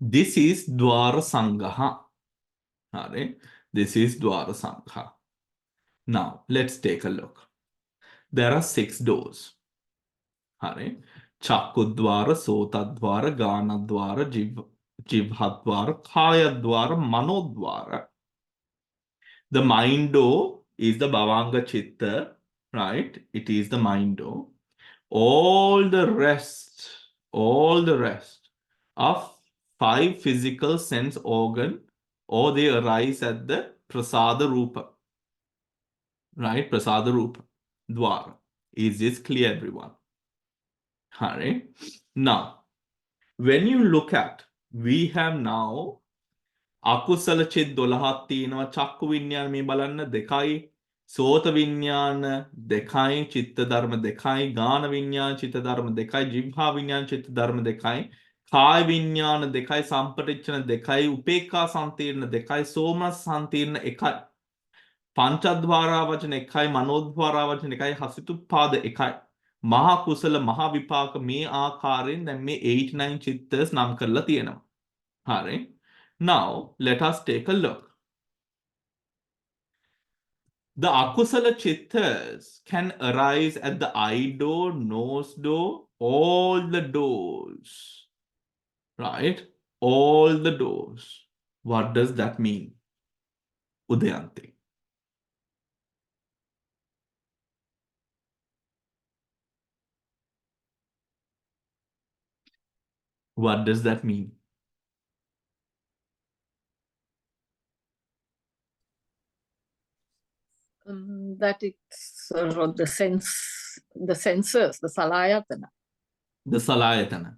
this is Dvara Sangaha. This is Dvara Sangaha. Now, let's take a look. There are 6 doors. Chakudvara, Sotadvara, Ganadvara, Jivhadvara, Kayadvara, Manodvara. The mind door is the Bhavanga Chitta, right? It is the mind door. All the rest are 5 physical sense organ, or they arise at the Prasada Rupa. Right? Prasada Rupa. Dwara. Is this clear, everyone? Hare. Now, when you look at, we have now අකුසල චිත් 12ක් තියෙනවා. චක්කු විඤ්ඤාණ මේ බලන්න 2යි, සෝත විඤ්ඤාණ 2යි, චිත්ත ධර්ම 2යි, ගාන විඤ්ඤාණ චිත්ත ධර්ම 2යි, ජීවහා විඤ්ඤාණ චිත්ත ධර්ම 2යි, කාය විඤ්ඤාණ 2යි, සම්පටිච්ඡන 2යි, උපේක්ඛා සංතීර්ණ 2යි, සෝමනස් සංතීර්ණ 1යි, පංචද්වාරා වචන 1යි, මනෝද්වාරා වචන 1යි, හසිතුප්පාද 1යි. මහා කුසල මහා විපාක මේ ආකාරයෙන් දැන් මේ 89 චිත්තස් නම් කරලා තියෙනවා. හරි. Now, let us take a look. The akusala chittas can arise at the eye door, nose door, all the doors. Right? All the doors. What does that mean? Udayante. What does that mean? That it's the senses, the salayatana. The Salayatana.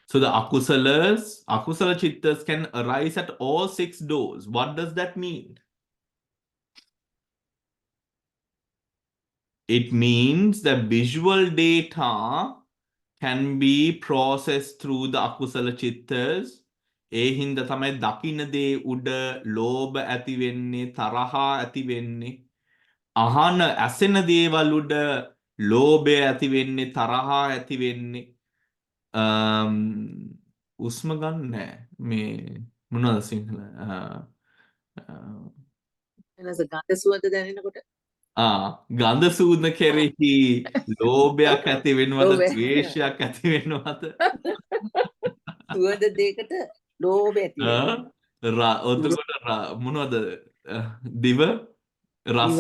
So the akusala chittas can arise at all 6 doors. What does that mean? It means the visual data can be processed through the akusala chittas. ඒ හින්දා තමයි දකින්න දේ උඩ ලෝභ ඇති වෙන්නේ, තරහ ඇති වෙන්නේ. අහන ඇසෙන දේවල් උඩ ලෝභය ඇති වෙන්නේ, තරහ ඇති වෙන්නේ. උස්ම ගන්න නෑ. මේ මොනවද සිංහල? එනස ගඳ සුවඳ දැනෙනකොට ගඳ සූඳ කෙරෙහි ලෝභයක් ඇති වෙනවද, ලෝභය. ද්වේෂයක් ඇති වෙනවද? සුවඳ දෙකට ලෝභය ඇති වෙනවා. ඔතකොට මොනවද? දිව රස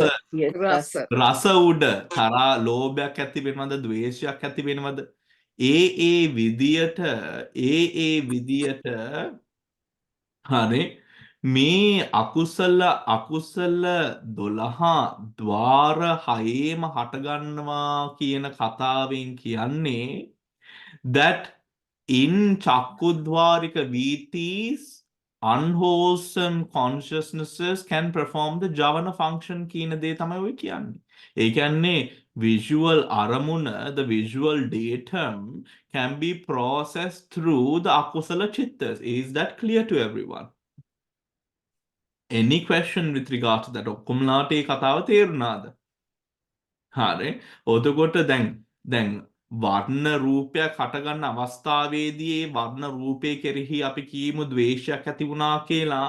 රස. රස උඩ තරහා ලෝභයක් ඇති වෙනවද, ද්වේෂයක් ඇති වෙනවද? ඒ විදියට හරි මේ අකුසල 12 ద్వාර 6ෙම හටගන්නවා කියන කතාවෙන් කියන්නේ that in චක්කුද්වාරික වීතීස් unwholesome consciousnesses can perform the javana function කියන දේ තමයි ඔය කියන්නේ. ඒ කියන්නේ visual අරමුණ, the visual datum can be processed through the akusala chittas. Is that clear to everyone? Any question with regard to that? ඔක්කොමලාට ඒ කතාව තේරුණාද? හරි. ඔතකොට දැන් වර්ණ රූපයක් හටගන්න අවස්ථාවේදී ඒ වර්ණ රූපේ කෙරෙහි අපි කියමු ද්වේෂයක් ඇති වුණා කියලා.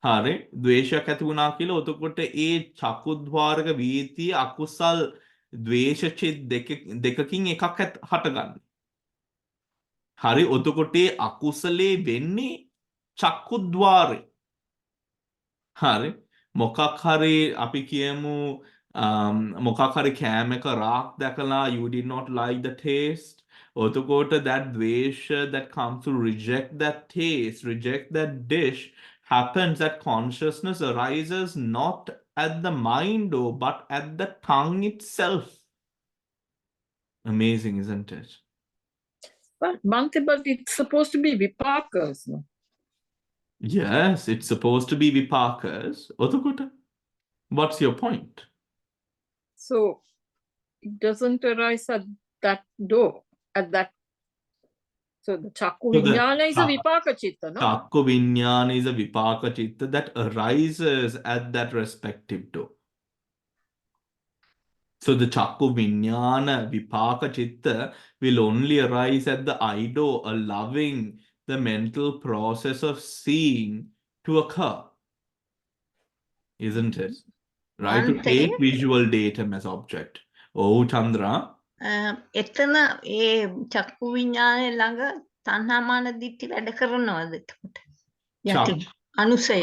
හරි. ද්වේෂයක් ඇති වුණා කියලා. ඔතකොට ඒ චක්කුද්වාරක වීතිය අකුසල් ද්වේෂ චිත් දෙකකින් එකක් හටගන්න. හරි. ඔතකොට ඒ අකුසලේ වෙන්නේ චක්කුද්වාරේ. හරි. මොකක් හරි අපි කියමු මොකක් හරි කෑම එක රාක් දැකලා you did not like the taste. ඔතකොට that dvesha that comes to reject that taste, reject that dish, happens that consciousness arises not at the mind but at the tongue itself. Amazing, isn't it? But it's supposed to be vipakas, no? Yes, it's supposed to be vipakas. Otokota, what's your point? So it doesn't arise at that door, at that. So the chakku So the vijnana is a vipaka chitta, no? Chakku vinyana is a vipaka chitta that arises at that respective door. So the chakku vinyana vipaka chitta will only arise at the eye door, allowing the mental process of seeing to occur. Isn't it? Right? To Ante. take visual datum as object. Oh, Chandra. එතන ඒ චක්කු විඤ්ඤාණය ළඟ තණ්හාමාන දිට්ඨි වැඩ කරනවද එතකොට? යටි අනුසය.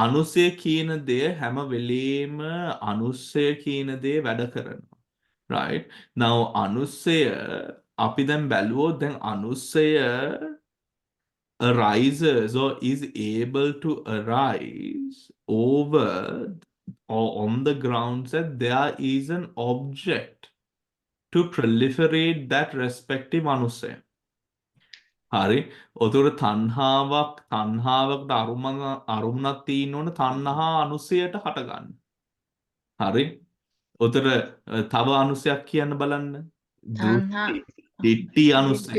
අනුසය කියන දේ හැම වෙලේම අනුසය කියන දේ වැඩ කරනවා. Right? Now අනුසය අපි දැන් බැලුවොත් දැන් අනුසය arises or is able to arise over or on the grounds that there is an object to proliferate that respective anusaya. හරි. ඔතකොට තණ්හාවකට අරුමුණක් තියෙන්න ඕන තණ්හා අනුසයට හටගන්න. හරි. ඔතන තව අනුසයක් කියන්න බලන්න. දිට්ඨි අනුසය.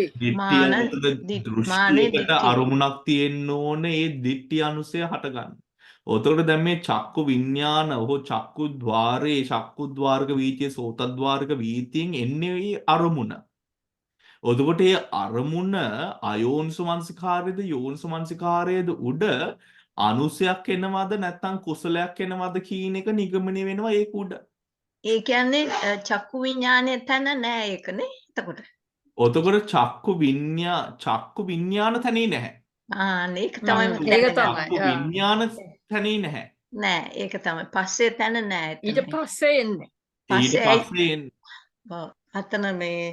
දෘෂ්ටියකට අරුමුණක් තියෙන්න ඕන ඒ දිට්ඨි අනුසය හටගන්න. ඔතකොට දැන් මේ චක්කු විඥාන හෝ චක්කු ద్వාරේ චක්කුද්වාරක වීතිය සෝතද්වාරක වීතියෙන් එන්නේ ඒ අරමුණ. ඔතකොට ඒ අරමුණ අයෝනිසෝමනසිකාරයේද යෝනිසෝමනසිකාරයේද උඩ අනුසයක් එනවද නැත්නම් කුසලයක් එනවද කියන එක නිගමනය වෙනවා ඒක උඩ. ඒ කියන්නේ චක්කු විඤ්ඤාණය තැන නෑ ඒකනේ එතකොට. ඔතකොට චක්කු විඤ්ඤාණ තැනේ නැහැ. ඒක තමයි ඒක තමයි. චක්කු විඤ්ඤාණ තැනේ නැහැ. නෑ ඒක තමයි පස්සේ තැන නෑ ඊට එතන. පස්සේ එන්නේ. ඊට පස්සේ පස්සේ ඔව් අතන මේ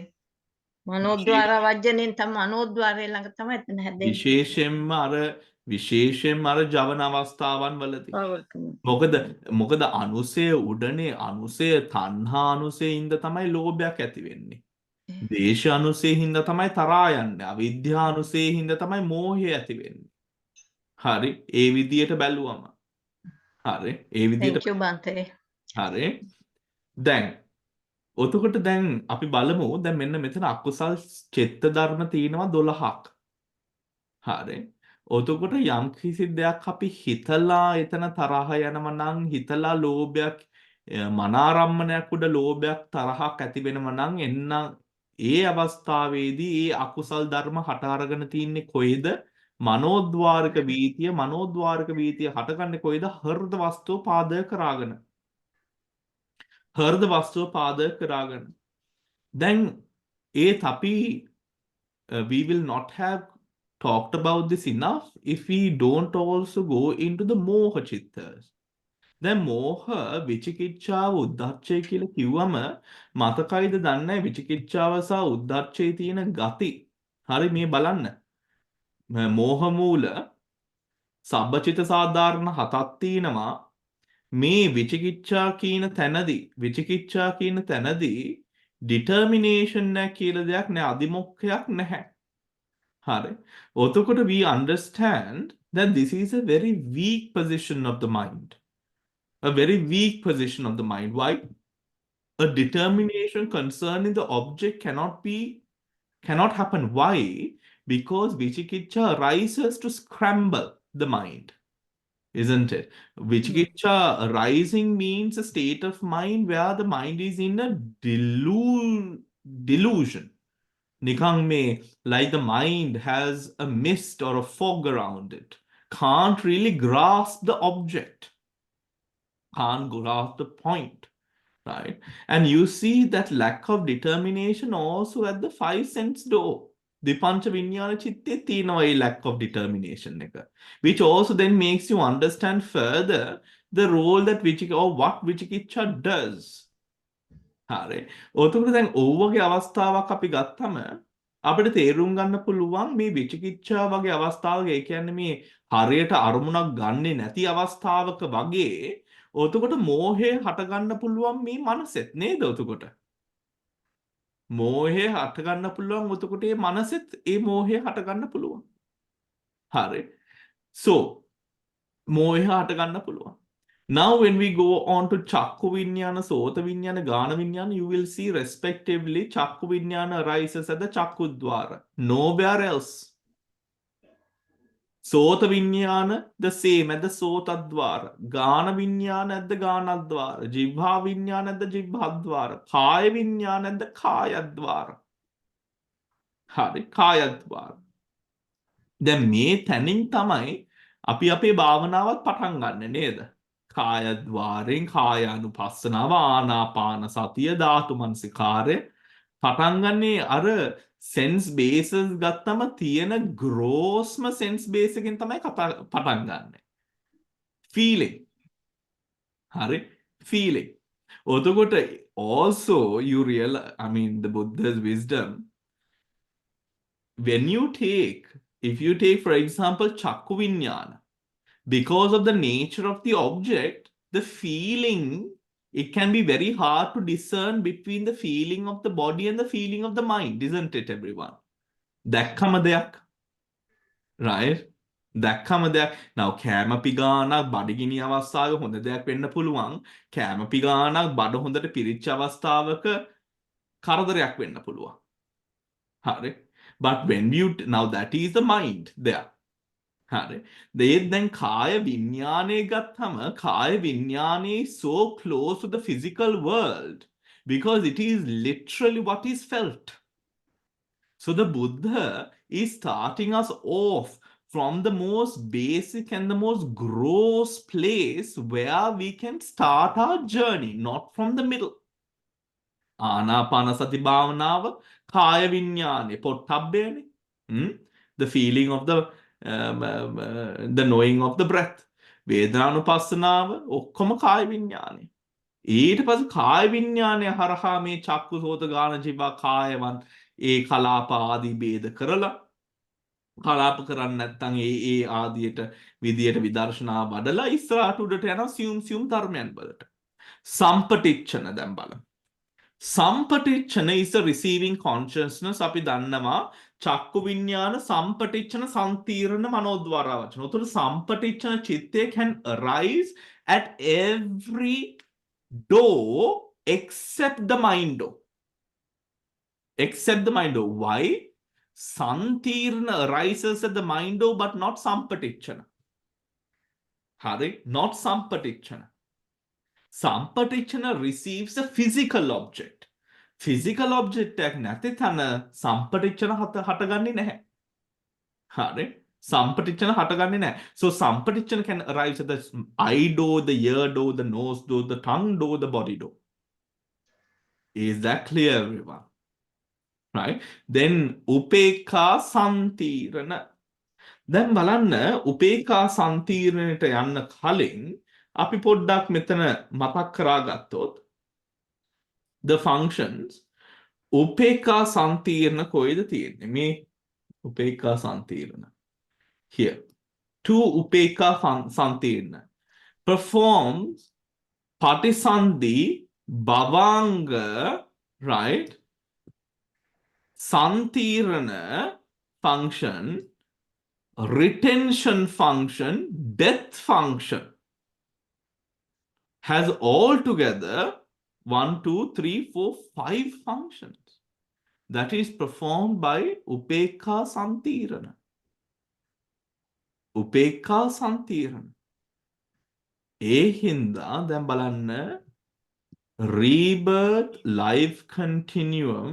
මනෝද්වාර වජ්ජනෙන් තමයි මනෝද්වාරය ළඟ තමයි එතන හැදෙන්නේ. විශේෂයෙන්ම අර ජවන අවස්ථාවන් වලදී. පවතින. මොකද අනුසය උඩනේ අනුසය තණ්හා අනුසයේ හින්දා තමයි ලෝභයක් ඇති වෙන්නේ. දේශ අනුසයේ හින්දා තමයි තරහා යන්නේ. අවිද්‍යා අනුසයේ හින්දා තමයි මෝහය ඇති වෙන්නේ. හරි. ඒ විදියට බැලුවම. හරි. ඒ විදියට Thank you බන්තේ. හරි. දැන් ඔතකොට දැන් අපි බලමු දැන් මෙන්න මෙතන අකුසල් චිත්ත ධර්ම තියෙනවා 12ක්. හරි. ඔතකොට යම් කිසි දෙයක් අපි හිතලා එතන තරහ යනවා නම් හිතලා ලෝභයක් මනාරම්මණයක් උඩ ලෝභයක් තරහක් ඇති වෙනවා නම් එන්න ඒ අවස්ථාවේදී ඒ අකුසල් ධර්ම හට අරගෙන තින්නේ කොයිද? මනෝද්වාරක වීතිය හටගන්නේ කොයිද? හෘද වස්තුව පාදක කරාගෙන. හෘද වස්තුව පාදක කරාගෙන. දැන් ඒත් අපි we will not have talked about this enough if we don't also go into the moha chittas. දැන් මෝහ විචිකිච්ඡාව උද්ධච්චය කියලා කිව්වම මතකයිද දන්නේ විචිකිච්ඡාව සහ උද්ධච්චයේ තියෙන ගති. හරි මේ බලන්න. මෝහ මූල සබ්බචිත සාධාරණ 7ක් තියෙනවා. මේ විචිකිච්ඡා කියන තැනදී determination එක කියලා දෙයක් නෑ අදිමොක්ඛයක් නැහැ. හරි. ඔතකොට we understand that this is a very weak position of the mind. A very weak position of the mind. Why? A determination concerning the object cannot happen. Why? Because vichikicha arises to scramble the mind. Isn't it? Vichikicha arising means a state of mind where the mind is in a delusion. Nikang me, like the mind has a mist or a fog around it. Can't really grasp the object. Can't grasp the point. Right? And you see that lack of determination also at the 5 sense door. Dipancha vinyana chitte teenava lack of determination එක. Which also then makes you understand further the role that what vichikicha does. හරි. ඔතකොට දැන් ඕවගේ අවස්ථාවක් අපි ගත්තම අපිට තේරුම් ගන්න පුළුවන් මේ විචිකිච්ඡා වගේ අවස්ථාවක ඒ කියන්නේ මේ හරියට අරමුණක් ගන්නෙ නැති අවස්ථාවක වගේ ඔතකොට මෝහය හට ගන්න පුළුවන් මේ මනසෙත් නේද ඔතකොට මෝහය හට ගන්න පුළුවන් ඔතකොට මේ මනසෙත් ඒ මෝහය හට ගන්න පුළුවන් හරි so මෝහය හට ගන්න පුළුවන් Now, when we go on to Chakku Vinyana, Sota Vinyana, Gana Vinyana, you will see respectively Chakku Vinyana arises at the Chakku Dvara. Nowhere else. Sota Vinyana, the same at the Sota Dvara. Gana Vinyana at the Gana Dvara. Jibha Vinyana at the Jibha Dvara. Kaya Vinyana at the Kaya Dvara. Hari, Kaya Dvara. Then me තැනින් තමයි අපි අපේ භාවනාවත් පටන් ගන්න නේද? කායද්වාරෙන් කායානුපස්සනාව ආනාපාන සතිය ධාතු මනසිකාරය පටන් ගන්නේ අර සෙන්ස් බේසස් ගත්තම තියෙන ග්‍රෝස්ම සෙන්ස් බේස් එකෙන් තමයි පටන් ගන්න. feeling. හරි? feeling. ඔතකොට also you realize, I mean the Buddha's wisdom, when you take, if you take for example Chakku Vinyana, because of the nature of the object, the feeling, it can be very hard to discern between the feeling of the body and the feeling of the mind, isn't it, everyone? Dakkama deyak. Right? Dakkama deyak. Now, kama piganak badigini avasthawaga honda deyak wenna puluwan. Kama piganak bada hondata pirichcha avasthawaka karadarak wenna puluwan. Hari? But when you, now that is the mind there. හරි. දැන් කාය විඥානය ගත්තම කාය විඥානය is so close to the physical world because it is literally what is felt. So the Buddha is starting us off from the most basic and the most gross place where we can start our journey, not from the middle. ආනාපානසති භාවනාව කාය විඥානේ පොට්ටබ්බේනේ. The feeling of the knowing of the breath. වේදනානුපස්සනාව ඔක්කොම කාය විඤ්ඤාණය. ඊට පස්සේ කාය විඤ්ඤාණය හරහා මේ චක්කු සෝත ගාන ජීවා කායවන් ඒ කලාප ආදී ભેද කරලා කලාප කරන්නේ නැත්නම් ඒ ආදියට විදියට විදර්ශනා වඩලා ඉස්සරහට උඩට යනවා සියුම් ධර්මයන් වලට. සම්පටිච්ඡන දැන් බලමු. සම්පටිච්ඡන is a receiving consciousness. අපි දන්නවා චක්කු විඤ්ඤාණ සම්පටිච්ඡන සම්තීර්ණ මනෝද්වාර වචන. උතන සම්පටිච්ඡන චිත්තය can arise at every door except the mind door. Except the mind door. Why? Santirna arises at the mind door but not sampatichana. Hari, not sampatichana. Sampatichana receives a physical object. Physical object එකක් නැති තැන sampatichana හටගන්නේ නැහැ. හරි? sampatichana හටගන්නේ නැහැ. So sampatichana can arise at the eye door, the ear door, the nose door, the tongue door, the body door. Is that clear, everyone? Right? Then upekha santirana. දැන් බලන්න උපේක්ඛා සම්තීර්ණයට යන්න කලින් අපි පොඩ්ඩක් මෙතන මතක් කරගත්තොත් the functions උපේක්ඛා සම්තීර්ණ කොයිද තියෙන්නේ මේ උපේක්ඛා සම්තීර්ණ here two උපේක්ඛා සම්තීර්ණ performs patisandhi bhavanga right සම්තීර්ණ function retention function, death function has altogether 1, 2, 3, 4, 5 functions that is performed by Upekha Santirana. Upekha Santirana. ඒ හින්දා දැන් බලන්න rebirth life continuum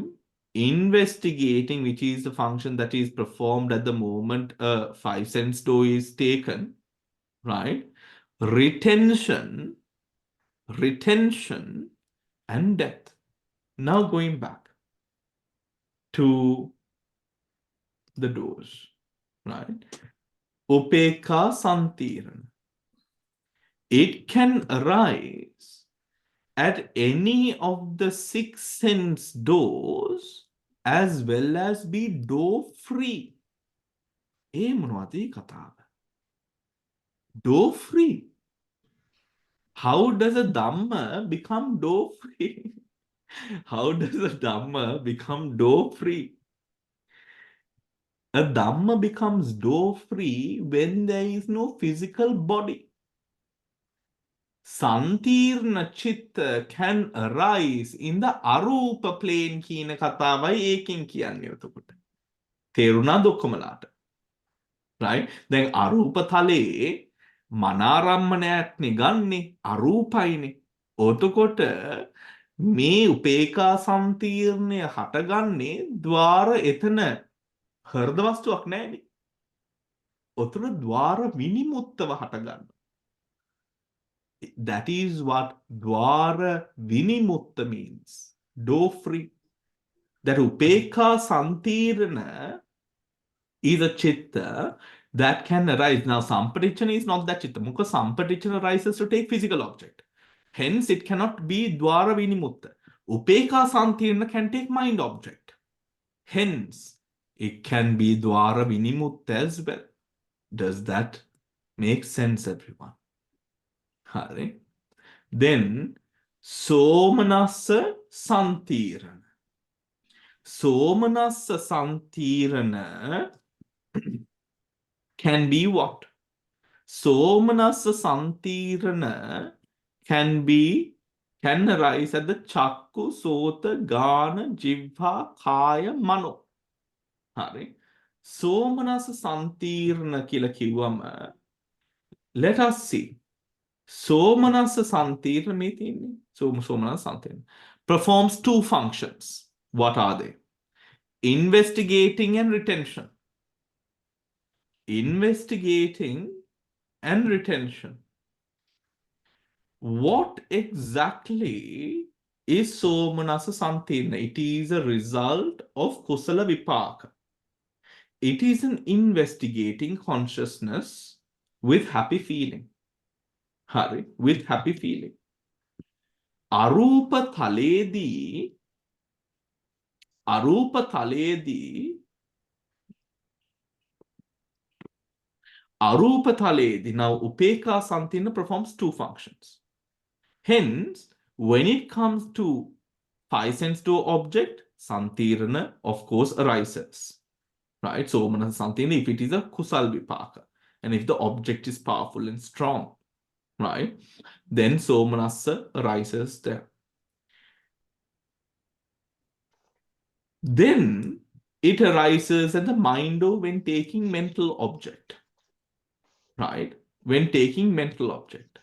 investigating, which is the function that is performed at the moment a 5 sense door is taken, right? Retention, and death. Now going back to the doors, right? Upekha Santirana. It can arise at any of the 6 sense doors as well as be door free. ඒ මොනවද ඒ කතාව? Door free. How does a Dhamma become door free? How does a Dhamma become door free? A Dhamma becomes door free when there is no physical body. Santirna chitta can arise in the arupa plane කියන කතාවයි ඒකෙන් කියන්නේ එතකොට. තේරුණාද ඔක්කොමලාට? right? දැන් අරූප තලයේ මනාරම්මණයක් නිගන්නේ අරූපයිනේ. එතකොට මේ උපේක්ඛා සම්තීර්ණය හටගන්නේ ద్వාර එතන හෘද වස්තුවක් නැහැනේ. ඔතන ద్వාර විනිමුත්තව හටගන්නවා. That is what Dvara Vinimutta means. Door free. That Upekha Santirana is a chitta that can arise. Now, Sampatichana is not that chitta. Because Sampatichana arises to take physical object. Hence, it cannot be Dvara Vinimutta. Upekha Santirana can take mind object. Hence, it can be Dvara Vinimutta as well. Does that make sense, everyone? Hari. Then Somanassa Santirana. Somanassa Santirana can be what? Somanassa Santirana can arise at the Chakku, Sota, Gana, Jivha, Kaya, Mano. Hari. Somanassa Santirana kila kiwama. Let us see. Somanassa Santirana මේ තියෙන්නේ. Somanassa Santirana performs 2 functions. What are they? Investigating and retention. Investigating and retention. What exactly is Somanassa Santirana? It is a result of Kusala Vipaka. It is an investigating consciousness with happy feeling. Hari, with happy feeling. Arupa thaledi, Arupa thaledi, Arupa thaledi. Now, Upeka Santina performs two functions. Hence, when it comes to 5 sense door object, Santirana, of course, arises. Right? So, Santirana, if it is a Kusal Vipaka, and if the object is powerful and strong, right? Then Somanasa arises there. Then it arises at the mind when taking mental object, right? When taking mental object.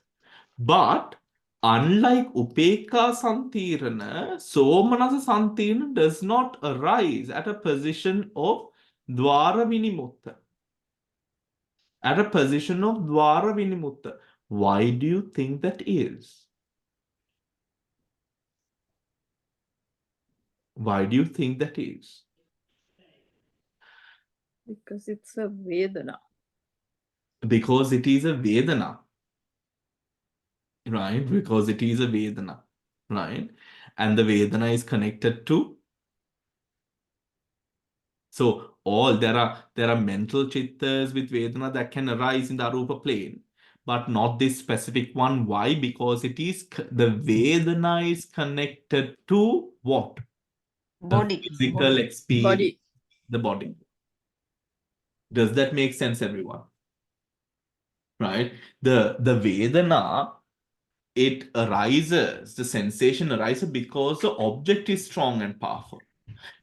But unlike Upeka Santirana, Somanasa Santirana does not arise at a position of Dvara Vinimutta. At a position of Dvara Vinimutta. Why do you think that is? Why do you think that is? Because it's a Vedana. Because it is a Vedana. Right? Because it is a Vedana. Right? And the Vedana is connected to. So all there are mental chittas with Vedana that can arise in the Arupa plane, but not this specific one. Why? Because it is the Vedana is connected to what? Body. The physical experience, Body. the body. Does that make sense, everyone? Right? The Vedana, it arises, the sensation arises because the object is strong and powerful.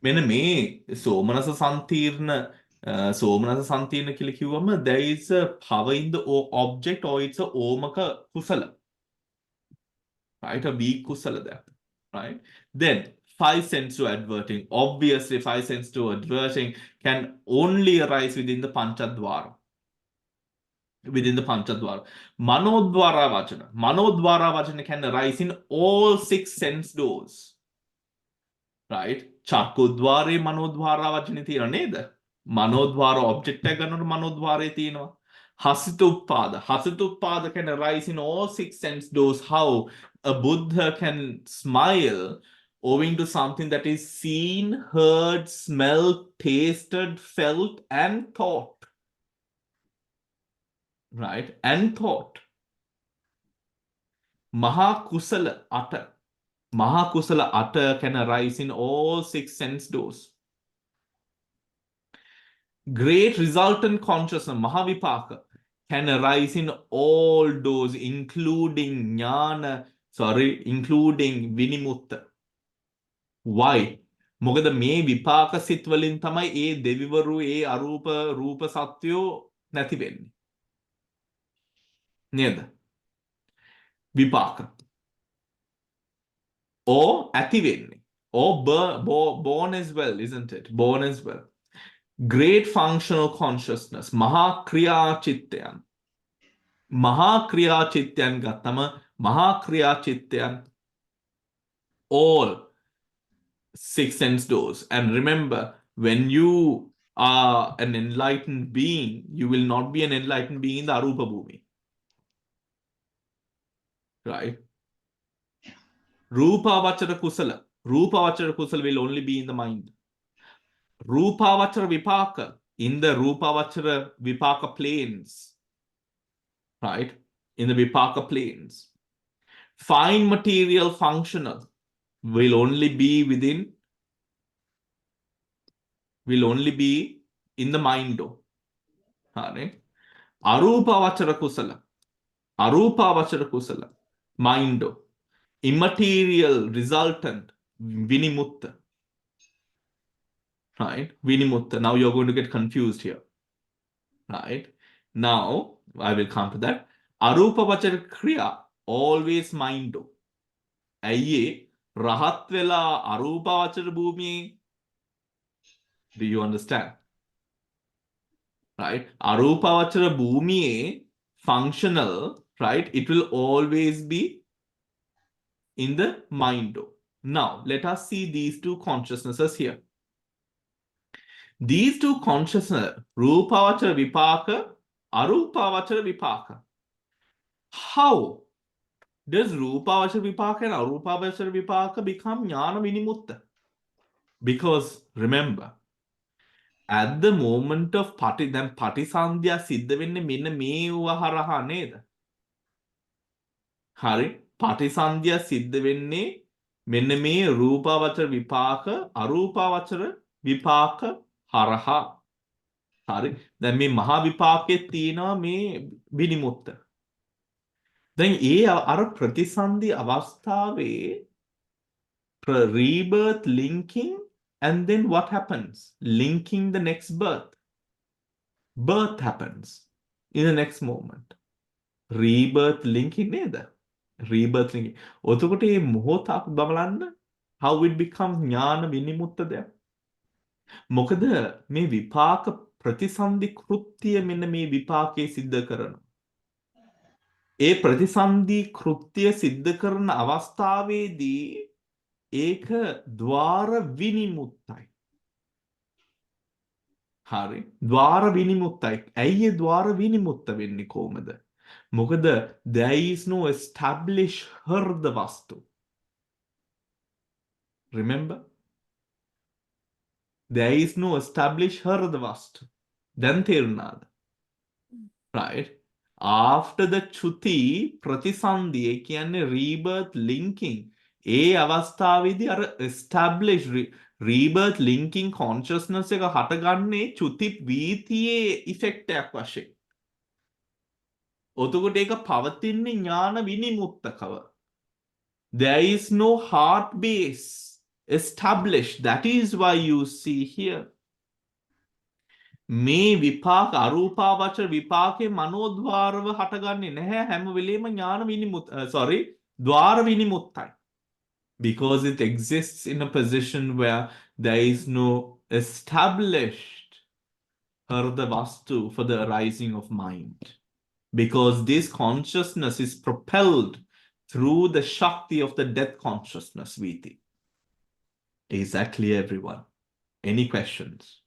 මෙන්න මේ සෝමනස සන්තීර්ණ සෝමනස සන්තීර්ණ කියලා කිව්වම there is a power in the object or it's a ඕමක කුසල. Right? A weak kusala there. Right? Then 5 sense to adverting. Obviously, 5 sense to adverting can only arise within the Panchadvara. Within the Panchadvara. Manodvara Vachana. Manodvara Vachana can arise in all 6 sense doors. Right? Chakudware Manodvara Vachana තියෙනවා නේද? Manodvara object එක ගන්නකොට Manodvare තියෙනවා. Hasituppada can arise in all 6 sense doors. How a Buddha can smile owing to something that is seen, heard, smelled, tasted, felt, and thought. Right? And thought. Mahakusala Atta. Mahakusala Atta can arise in all 6 sense doors. Great resultant consciousness, Mahavipaka, can arise in all doors, including including Vinimutta. Why? මොකද මේ විපාක සිත් වලින් තමයි ඒ දෙවිවරු ඒ අරූප රූප සත්‍යෝ නැති වෙන්නේ. නේද? විපාක. Or ඇති වෙන්නේ. Or born as well, isn't it? Born as well. Great functional consciousness, Mahakriya Chittyan. Mahakriya Chittyan Gatama, Mahakriya Chittyan, all 6 sense doors. And remember, when you are an enlightened being, you will not be an enlightened being in the Arupa Bhumi. Right? Rupavachara Kusala. Rupavachara Kusala will only be in the mind. Rupavachara Vipaka, in the Rupavachara Vipaka planes, right? In the Vipaka planes. Fine material functional will only be in the mind. Right? Arupavachara Kusala, mind. Immaterial resultant, Vinimutta. Right? Vinimutta. Now you're going to get confused here. Right? Now, I will come to that. Arupavachara Kriya, always mind. Ayye, Rahat vela Arupavachara Bhumi. Do you understand? Right? Arupavachara Bhumi, functional, right? It will always be in the mind. Now, let us see these two consciousnesses here. These two consciousness, Rupavachara Vipaka, Arupavachara Vipaka. How does Rupavachara Vipaka and Arupavachara Vipaka become Jnana Vinimutta? Because remember, at the moment of Patisandhya සිද්ධ වෙන්නේ මෙන්න මේ හරහා නේද? හරි. පටිසන්ධිය සිද්ධ වෙන්නේ මෙන්න මේ රූපාවචර විපාක අරූපාවචර විපාක හරහා. හරි. දැන් මේ මහා විපාකයේ තියෙනවා මේ විනිමුත්ත. දැන් ඒ අර ප්‍රතිසන්ධි අවස්ථාවේ rebirth linking, and then what happens? Linking the next birth. Birth happens in the next moment. Rebirth linking නේද? Rebirth linking. ඔතකොට මේ මොහොතක් බලන්න how it becomes ඥාන විනිමුත්තද? මොකද මේ විපාක ප්‍රතිසන්ධි කෘත්‍ය මෙන්න මේ විපාකයේ සිද්ධ කරනවා. ඒ ප්‍රතිසන්ධි කෘත්‍ය සිද්ධ කරන අවස්ථාවේදී ඒක ద్వාර විනිමුත්තයි. හරි. ద్వාර විනිමුත්තයි. ඇයි ඒ ద్వාර විනිමුත්ත වෙන්නේ කොහමද? මොකද there is no established හෘද වස්තු. Remember? There is no established හෘද වස්තු. දැන් තේරුණාද? Right? After the චුති ප්‍රතිසන්ධි ඒ කියන්නේ rebirth linking ඒ අවස්ථාවේදී අර established rebirth linking consciousness එක හටගන්නේ චුති වීතියේ effect එකක් වශයෙන්. ඔතකොට ඒක පවතින්නේ ඥාන විනිමුත්තකව. There is no heart base established. That is why you see here. මේ විපාක අරූපාවචර විපාකේ මනෝද්වාරව හටගන්නේ නැහැ හැම වෙලෙම ඥාන විනිමුත් ద్వාර විනිමුත්තයි. Because it exists in a position where there is no established Hardha Vastu for the arising of mind. Because this consciousness is propelled through the Shakti of the death consciousness, Viti. Is that clear, everyone? Any questions?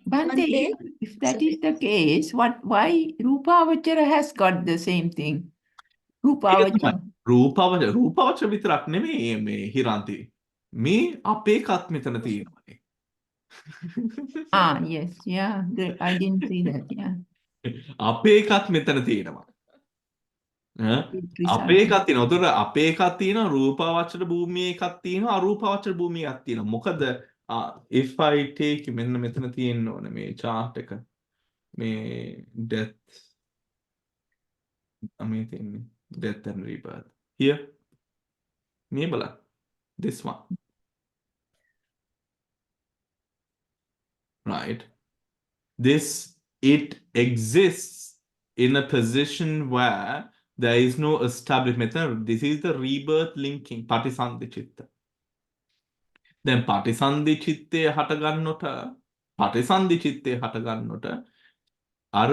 Bhante, if that is the case, why Rupavachara has got the same thing? Rupavachara. රූපාවචර විතරක් නෙමෙයි මේ හිරාන්ති. මේ අපේ කත් මෙතන තියෙනවා. Ah, yes, yeah, I didn't see that, yeah. අපේ එකත් මෙතන තියෙනවා. අපේ එකත් තියෙනවා. උතර අපේ එකත් තියෙනවා රූපාවචර භූමියේ එකක් තියෙනවා අරූපාවචර භූමියේ එකක් තියෙනවා. මොකද if I take මෙන්න මෙතන තියෙන්න ඕනේ මේ chart එක. මේ death මේ තියෙන්නේ death and rebirth. Here. මේ බලන්න. This one. Right. This it exists in a position where there is no established method. This is the rebirth linking patisandhi chitta. Then patisandhi chitte හටගන්නොට අර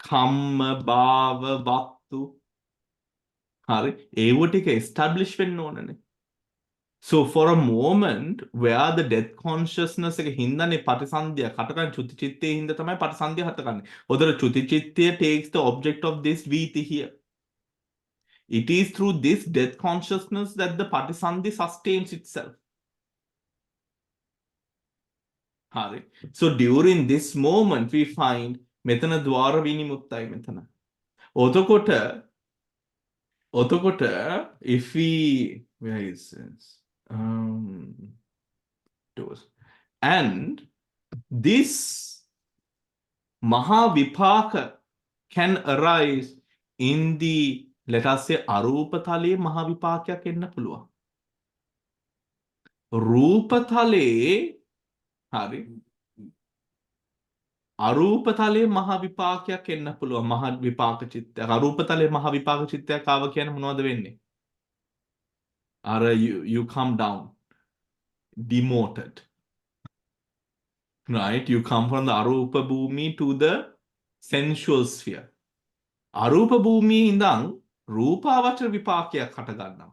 කම්ම භාව වත්තු හරි ඒව ටික establish වෙන්න ඕනනේ. So for a moment where the death consciousness එක හින්දානේ පටිසන්ධිය හටගන්න චුති චිත්තේ හින්දා තමයි පටිසන්ධිය හටගන්නේ. ඔතන චුති චිත්තය takes the object of this viti here. It is through this death consciousness that the patisandhi sustains itself. Hari. So during this moment we find මෙතන ద్వාර විනිමුත්තයි මෙතන. ඔතකොට if we where is this? And this Maha Vipaka can arise in the, let us say, Arupatale Maha Vipakyak enna puluwa. Rupatale, hari. අරූපතලයේ මහා විපාකයක් එන්න පුළුවන් මහා විපාක චිත්තයක්. අරූපතලයේ මහා විපාක චිත්තයක් ආව කියන්නේ මොනවද වෙන්නේ? අර you come down demoted. Right? You come from the arupa bhumi to the sensual sphere. අරූප භූමියේ ඉඳන් රූපාවචර විපාකයක් හට ගන්නවා.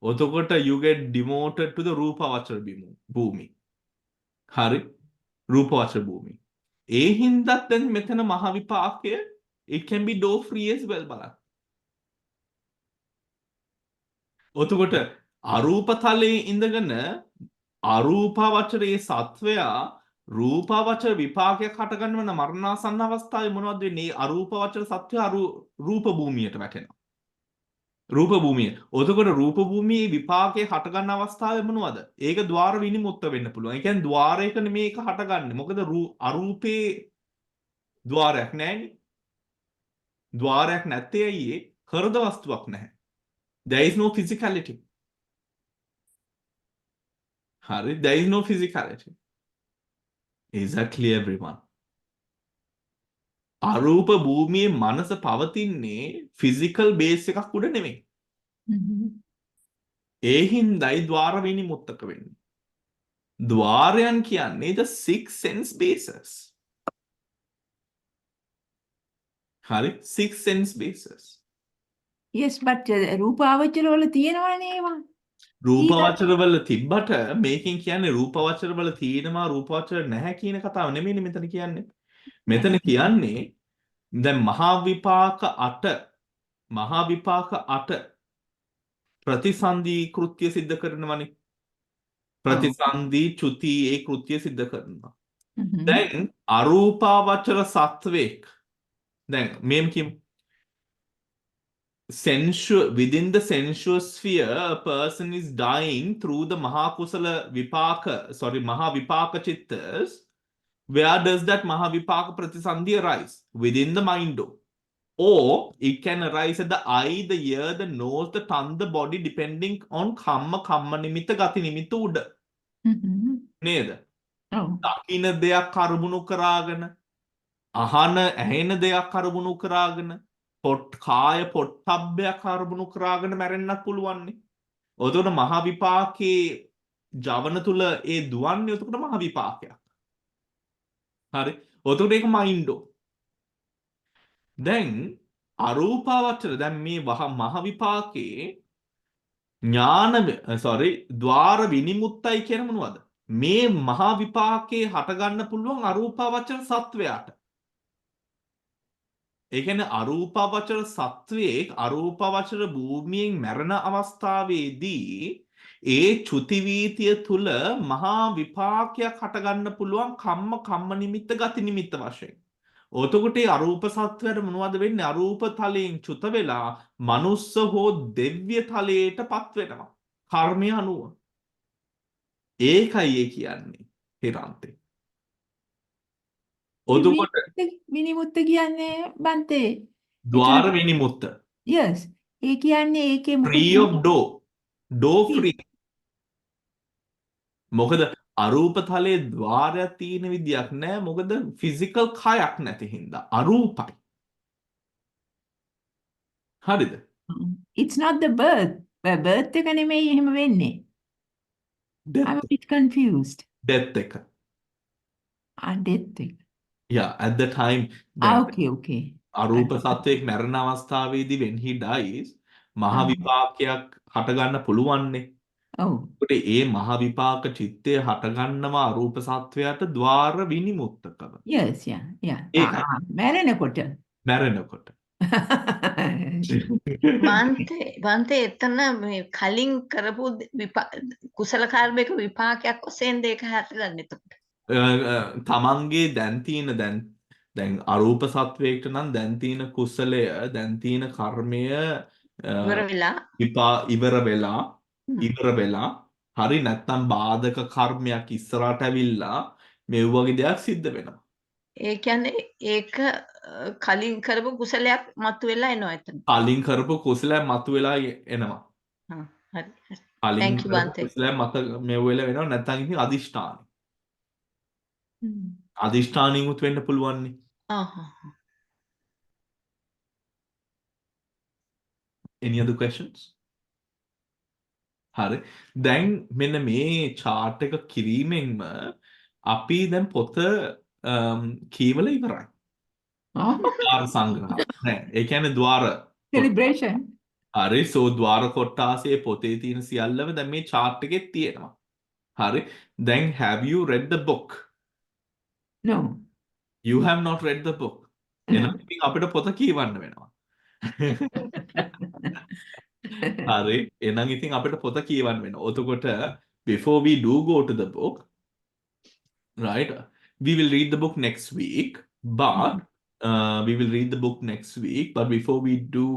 ඔතකොට you get demoted to the රූපාවචර භූමි. හරි? රූපාවචර භූමි. ඒ හින්දාත් දැන් මෙතන මහ විපාකය it can be door free as well බලන්න. එතකොට අරූප තලයේ ඉඳගෙන අරූපාවචරයේ සත්වයා රූපාවචර විපාකයක් හටගන්නවන මරණාසන්න අවස්ථාවේ මොනවද වෙන්නේ? අරූපාවචර සත්වයා රූප භූමියට වැටෙනවා. රූප භූමිය. එතකොට රූප භූමියේ විපාකයේ හටගන්න අවස්ථාවේ මොනවද? ඒක ద్వාර විනිමුක්ත වෙන්න පුළුවන්. ඒ කියන්නේ ద్వාරයක නෙමේ ඒක හටගන්නේ. මොකද අරූපේ ద్వාරයක් නැහැනේ. ద్వාරයක් නැත්තේ ඇයි ඒ? හෘද වස්තුවක් නැහැ. There is no physicality. හරි, there is no physicality. Is that clear everyone? අරූප භූමියේ මනස පවතින්නේ ෆිසිකල් බේස් එකක් උඩ නෙමෙයි. ඒ හින්දායි ద్వාර විනිමුක්තක වෙන්නේ. ద్వාරයන් කියන්නේ the six sense bases. හරි, six sense bases. Yes, but රූපාවචර වල තියෙනවනේ ඒවා. රූපවචර වල තිබ්බට මේකෙන් කියන්නේ රූපවචර වල තියෙනවා රූපවචර නැහැ කියන කතාව නෙමෙයිනේ මෙතන කියන්නේ. මෙතන කියන්නේ දැන් මහා විපාක 8 ප්‍රතිසන්දි කෘත්‍ය සිද්ධ කරනවනේ. ප්‍රතිසන්දි චුති ඒ කෘත්‍ය සිද්ධ කරනවා. දැන් අරූපාවචර සත්වෙක් දැන් මේම් කියමු within the sensual sphere a person is dying through the mahakusala vipaka mahavipaka chittas. Where does that mahavipaka pratisandhi arise? Within the mind. Or it can arise at the eye, the ear, the nose, the tongue, the body, depending on kamma nimitta gati nimitta uda. නේද? දකින්න දෙයක් කරුණු කරාගෙන අහන ඇහෙන දෙයක් කරුණු කරාගෙන කාය පොට්ටබ්බයක් කරුණු කරාගෙන මැරෙන්නත් පුළුවන්නේ. එතකොට මහ විපාකේ ජවන තුල ඒ දුවන්නේ එතකොට මහ විපාකයක්. හරි. එතකොට ඒක මයින්ඩෝ. දැන් අරූපාවචර දැන් මේ මහ විපාකේ ద్వාර විනිමුත්තයි කියන මොනවද? මේ මහා විපාකේ හටගන්න පුළුවන් අරූපාවචර සත්වයාට. ඒ කියන්නේ අරූපාවචර සත්වයේ අරූපාවචර භූමියෙන් මැරෙන අවස්ථාවේදී ඒ චුති වීතිය තුල මහා විපාකයක් හටගන්න පුළුවන් කම්ම නිමිත්ත ගති නිමිත්ත වශයෙන්. එතකොට ඒ අරූප සත්වයට මොනවද වෙන්නේ? අරූප තලයෙන් චුත වෙලා මනුස්ස හෝ දෙව්‍ය තලයටපත් වෙනවා. කර්මය අනුව. ඒකයි ඒ කියන්නේ හිරාන්තේ. එතකොට විනිමුත්ත කියන්නේ බන්තේ. ద్వාර විනිමුත්ත. Yes. ඒ කියන්නේ ඒකේ free of door free. මොකද අරූප තලයේ ద్వාරයක් තියෙන විදියක් නැහැ. මොකද ෆිසිකල් කයක් නැති හින්දා අරූපයි. හරිද? It's not the birth. birth එක නෙමෙයි එහෙම වෙන්නේ. I'm a bit confused. death එක. death එක. Yeah, at the time Okay. අරූප සත්වයක් මැරෙන අවස්ථාවේදී when he dies මහ විපාකයක් හටගන්න පුළුවන්නේ. ඔව්. ඒකට ඒ මහ විපාක චිත්තය හටගන්නවා අරූප සත්වයාට ద్వාර විනිමුක්තකම. Yes, yeah. මැරෙනකොට. බන්තේ එතන මේ කලින් කරපු කුසල කර්මයක විපාකයක් වශයෙන් දෙක හටගන්න එතකොට. තමන්ගේ දැන් අරූප සත්වයකට නම් දැන් තියෙන කුසලය දැන් තියෙන කර්මය ඉවර වෙලා හරි නැත්තම් බාධක කර්මයක් ඉස්සරහට ඇවිල්ලා මේ වගේ දෙයක් සිද්ධ වෙනවා. ඒ කියන්නේ ඒක කලින් කරපු කුසලයක් මතුවෙලා එනවා එතන. කලින් කරපු කුසලයක් මතුවෙලා එනවා. හරි. කලින් කරපු කුසලයක් මෙවෙලා වෙනවා නැත්තම් ඉතින් අදිෂ්ඨාන. අදිෂ්ඨානින් උත් වෙන්න පුළුවන් නේ. Any other questions? හරි. දැන් මෙන්න මේ chart එක කිරීමෙන්ම අපි දැන් පොත කියවල ඉවරයි. ද්වාර සංග්‍රහ. නෑ, ඒ කියන්නේ ද්වාර celebration. හරි. so ද්වාර කොටාසේ පොතේ තියෙන සියල්ලම දැන් මේ chart එකේ තියෙනවා. හරි. දැන් have you read the book? No. You have not read the book. එහෙනම් ඉතින් අපිට පොත කියවන්න වෙනවා. හරි. එහෙනම් ඉතින් අපිට පොත කියවන්න වෙනවා. එතකොට before we do go to the book, right? We will read the book next week, but we will read the book next week. But before we do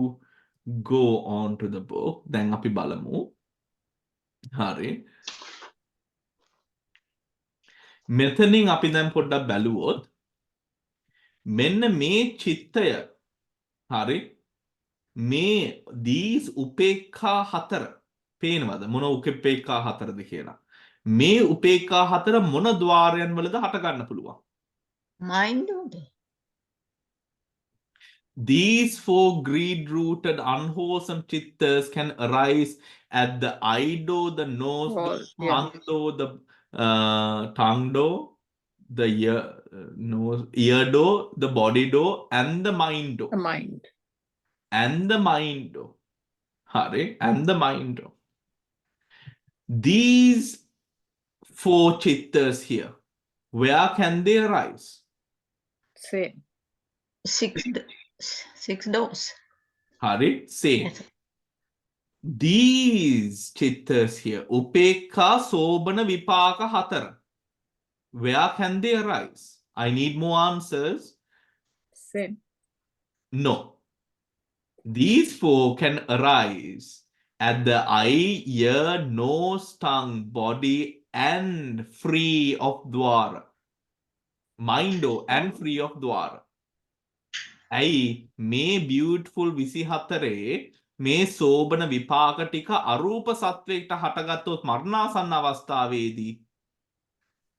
go on to the book, දැන් අපි බලමු. හරි. මෙතනින් අපි දැන් පොඩ්ඩක් බැලුවොත් මෙන්න මේ චිත්තය හරි මේ these උපේක්ඛා හතර පේනවද මොන උපේක්ඛා හතරද කියලා මේ උපේක්ඛා හතර මොන ద్వාරයන් වලද හට ගන්න පුළුවන් Mind උඩ. These four greed-rooted, unwholesome chittas can arise at the eye door, the nose door, All, yeah. tongue door, the tongue door, the nose, ear door, the body door, and the mind door. The mind. And the mind door. Hare, and the mind door. These four chittas here, where can they arise? Same. Six doors. Hare, say. Yes. These chittas here, upekha sobana vipaka hatara. Where can they arise? I need more answers. Same. No. These four can arise at the eye, ear, nose, tongue, body, and free of dwara. Mindo and free of dwara. ඇයි මේ beautiful 24 මේ සෝබන විපාක ටික අරූප සත්වයකට හටගත්තොත් මරණාසන්න අවස්ථාවේදී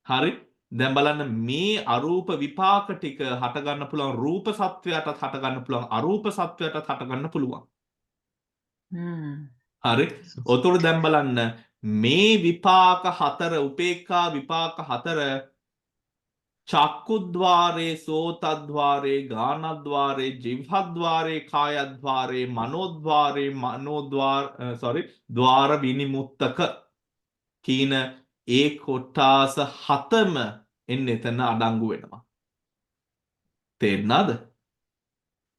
හරි දැන් බලන්න මේ අරූප විපාක ටික හට ගන්න පුළුවන් රූප සත්වයටත් හට ගන්න පුළුවන් අරූප සත්වයටත් හට ගන්න පුළුවන් හරි ඔතකොට දැන් බලන්න මේ විපාක හතර උපේක්ඛා විපාක හතර චක්කුද්්වාරේ සෝතද්්වාරේ ගානද්්වාරේ ජිව්හද්්වාරේ කායද්්වාරේ මනෝද්්වාරේ ද්වාර විනිමුත්තක කියන ඒ කොටාස හතම එන්න එතන අඩංගු වෙනවා තේරෙනවද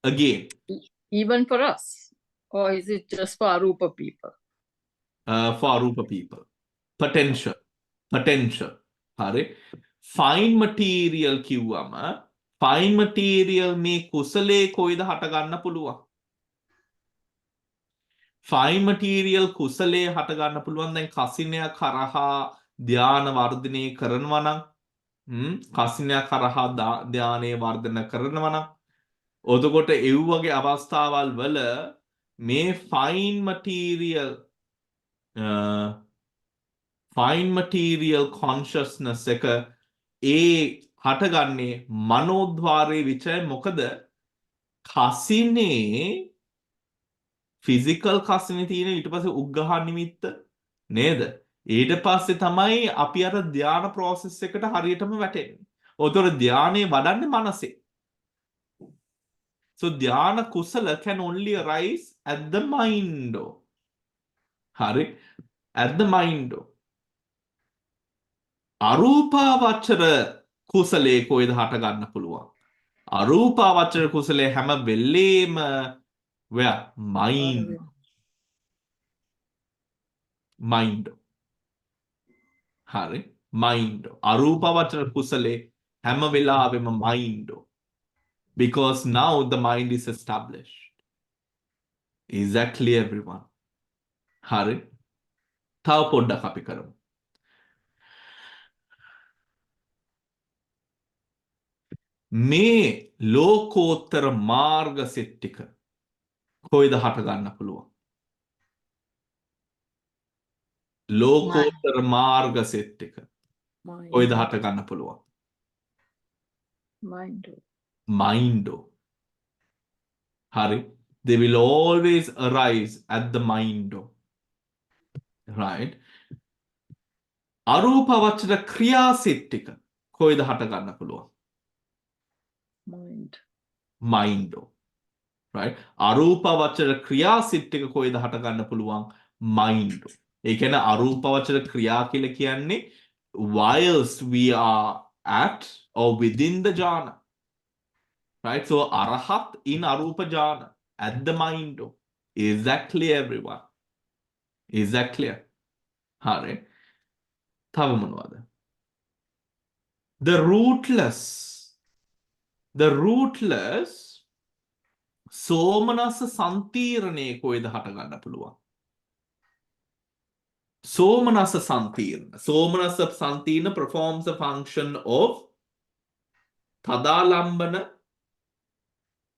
again Even for us, or is it just for Arupa people? For arupa people potential හරි fine material කිව්වම fine material මේ කුසලේ කොයිද හට ගන්න පුළුවන් fine material කුසලේ හට ගන්න පුළුවන් දැන් කසිනයක් කරහා ධාන වර්ධනය කරනවා නම් කසිනයක් කරහා ධානයේ වර්ධන කරනවා නම් ඔතකොට ඒ වගේ අවස්ථාවල් වල මේ fine material consciousness එක ඒ හටගන්නේ මනෝද්වාරයේ විචය මොකද කසිනේ ෆිසිකල් කසිනේ තියෙන ඊට පස්සේ උග්ඝහ නිමිත්ත නේද ඊට පස්සේ තමයි අපි අර ධාන process එකට හරියටම වැටෙන්නේ. ඔතන ධානයේ වඩන්නේ මනසේ. So ධාන කුසල can only arise at the mind. හරි at the mind. අරූපාවචර කුසලේ කොයිද හට ගන්න පුළුවන් අරූපාවචර කුසලේ හැම වෙල්ලේම where mind හරි mind අරූපාවචර කුසලේ හැම වෙලාවෙම mind because now the mind is established is that clear everyone හරි තව පොඩ්ඩක් අපි කරමු මේ ලෝකෝත්තර මාර්ග සෙට් ටික කොයිද හට ගන්න පුළුවන් ලෝකෝත්තර මාර්ග සෙට් ටික කොයිද හට ගන්න පුළුවන් mind හරි they will always arise at the mind right අරූපවචර ක්‍රියා සෙට් ටික කොයිද හට ගන්න පුළුවන් mind right අරූපවචර ක්‍රියා සෙට් එක කොයිද හට ගන්න පුළුවන් mind ඒ කියන්නේ අරූපවචර ක්‍රියා කියලා කියන්නේ whilst we are at or within the jhana Right? So Arahat in Arupa Jhana at the mind. Is that clear, everyone? Is that clear? Hare. තව මොනවද? The rootless. The rootless සෝමනස්ස සන්තීරණය කොයිද හටගන්න පුළුවන්? සෝමනස්ස සන්තීර්ණ. සෝමනස්ස සන්තීර්ණ performs a function of තදාලම්බන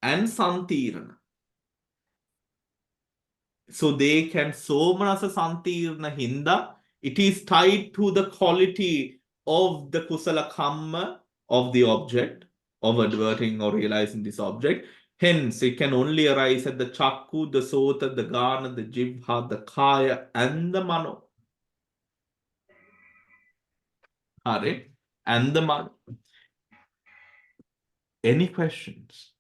and සන්තීර්ණ. So they can somanasa santirna hinda. It is tied to the quality of the kusala kamma of the object, of adverting or realizing this object. Hence, it can only arise at the chakku, the sota, the gana, the jivha, the kaya, and the mano. Are and the mano. Any questions?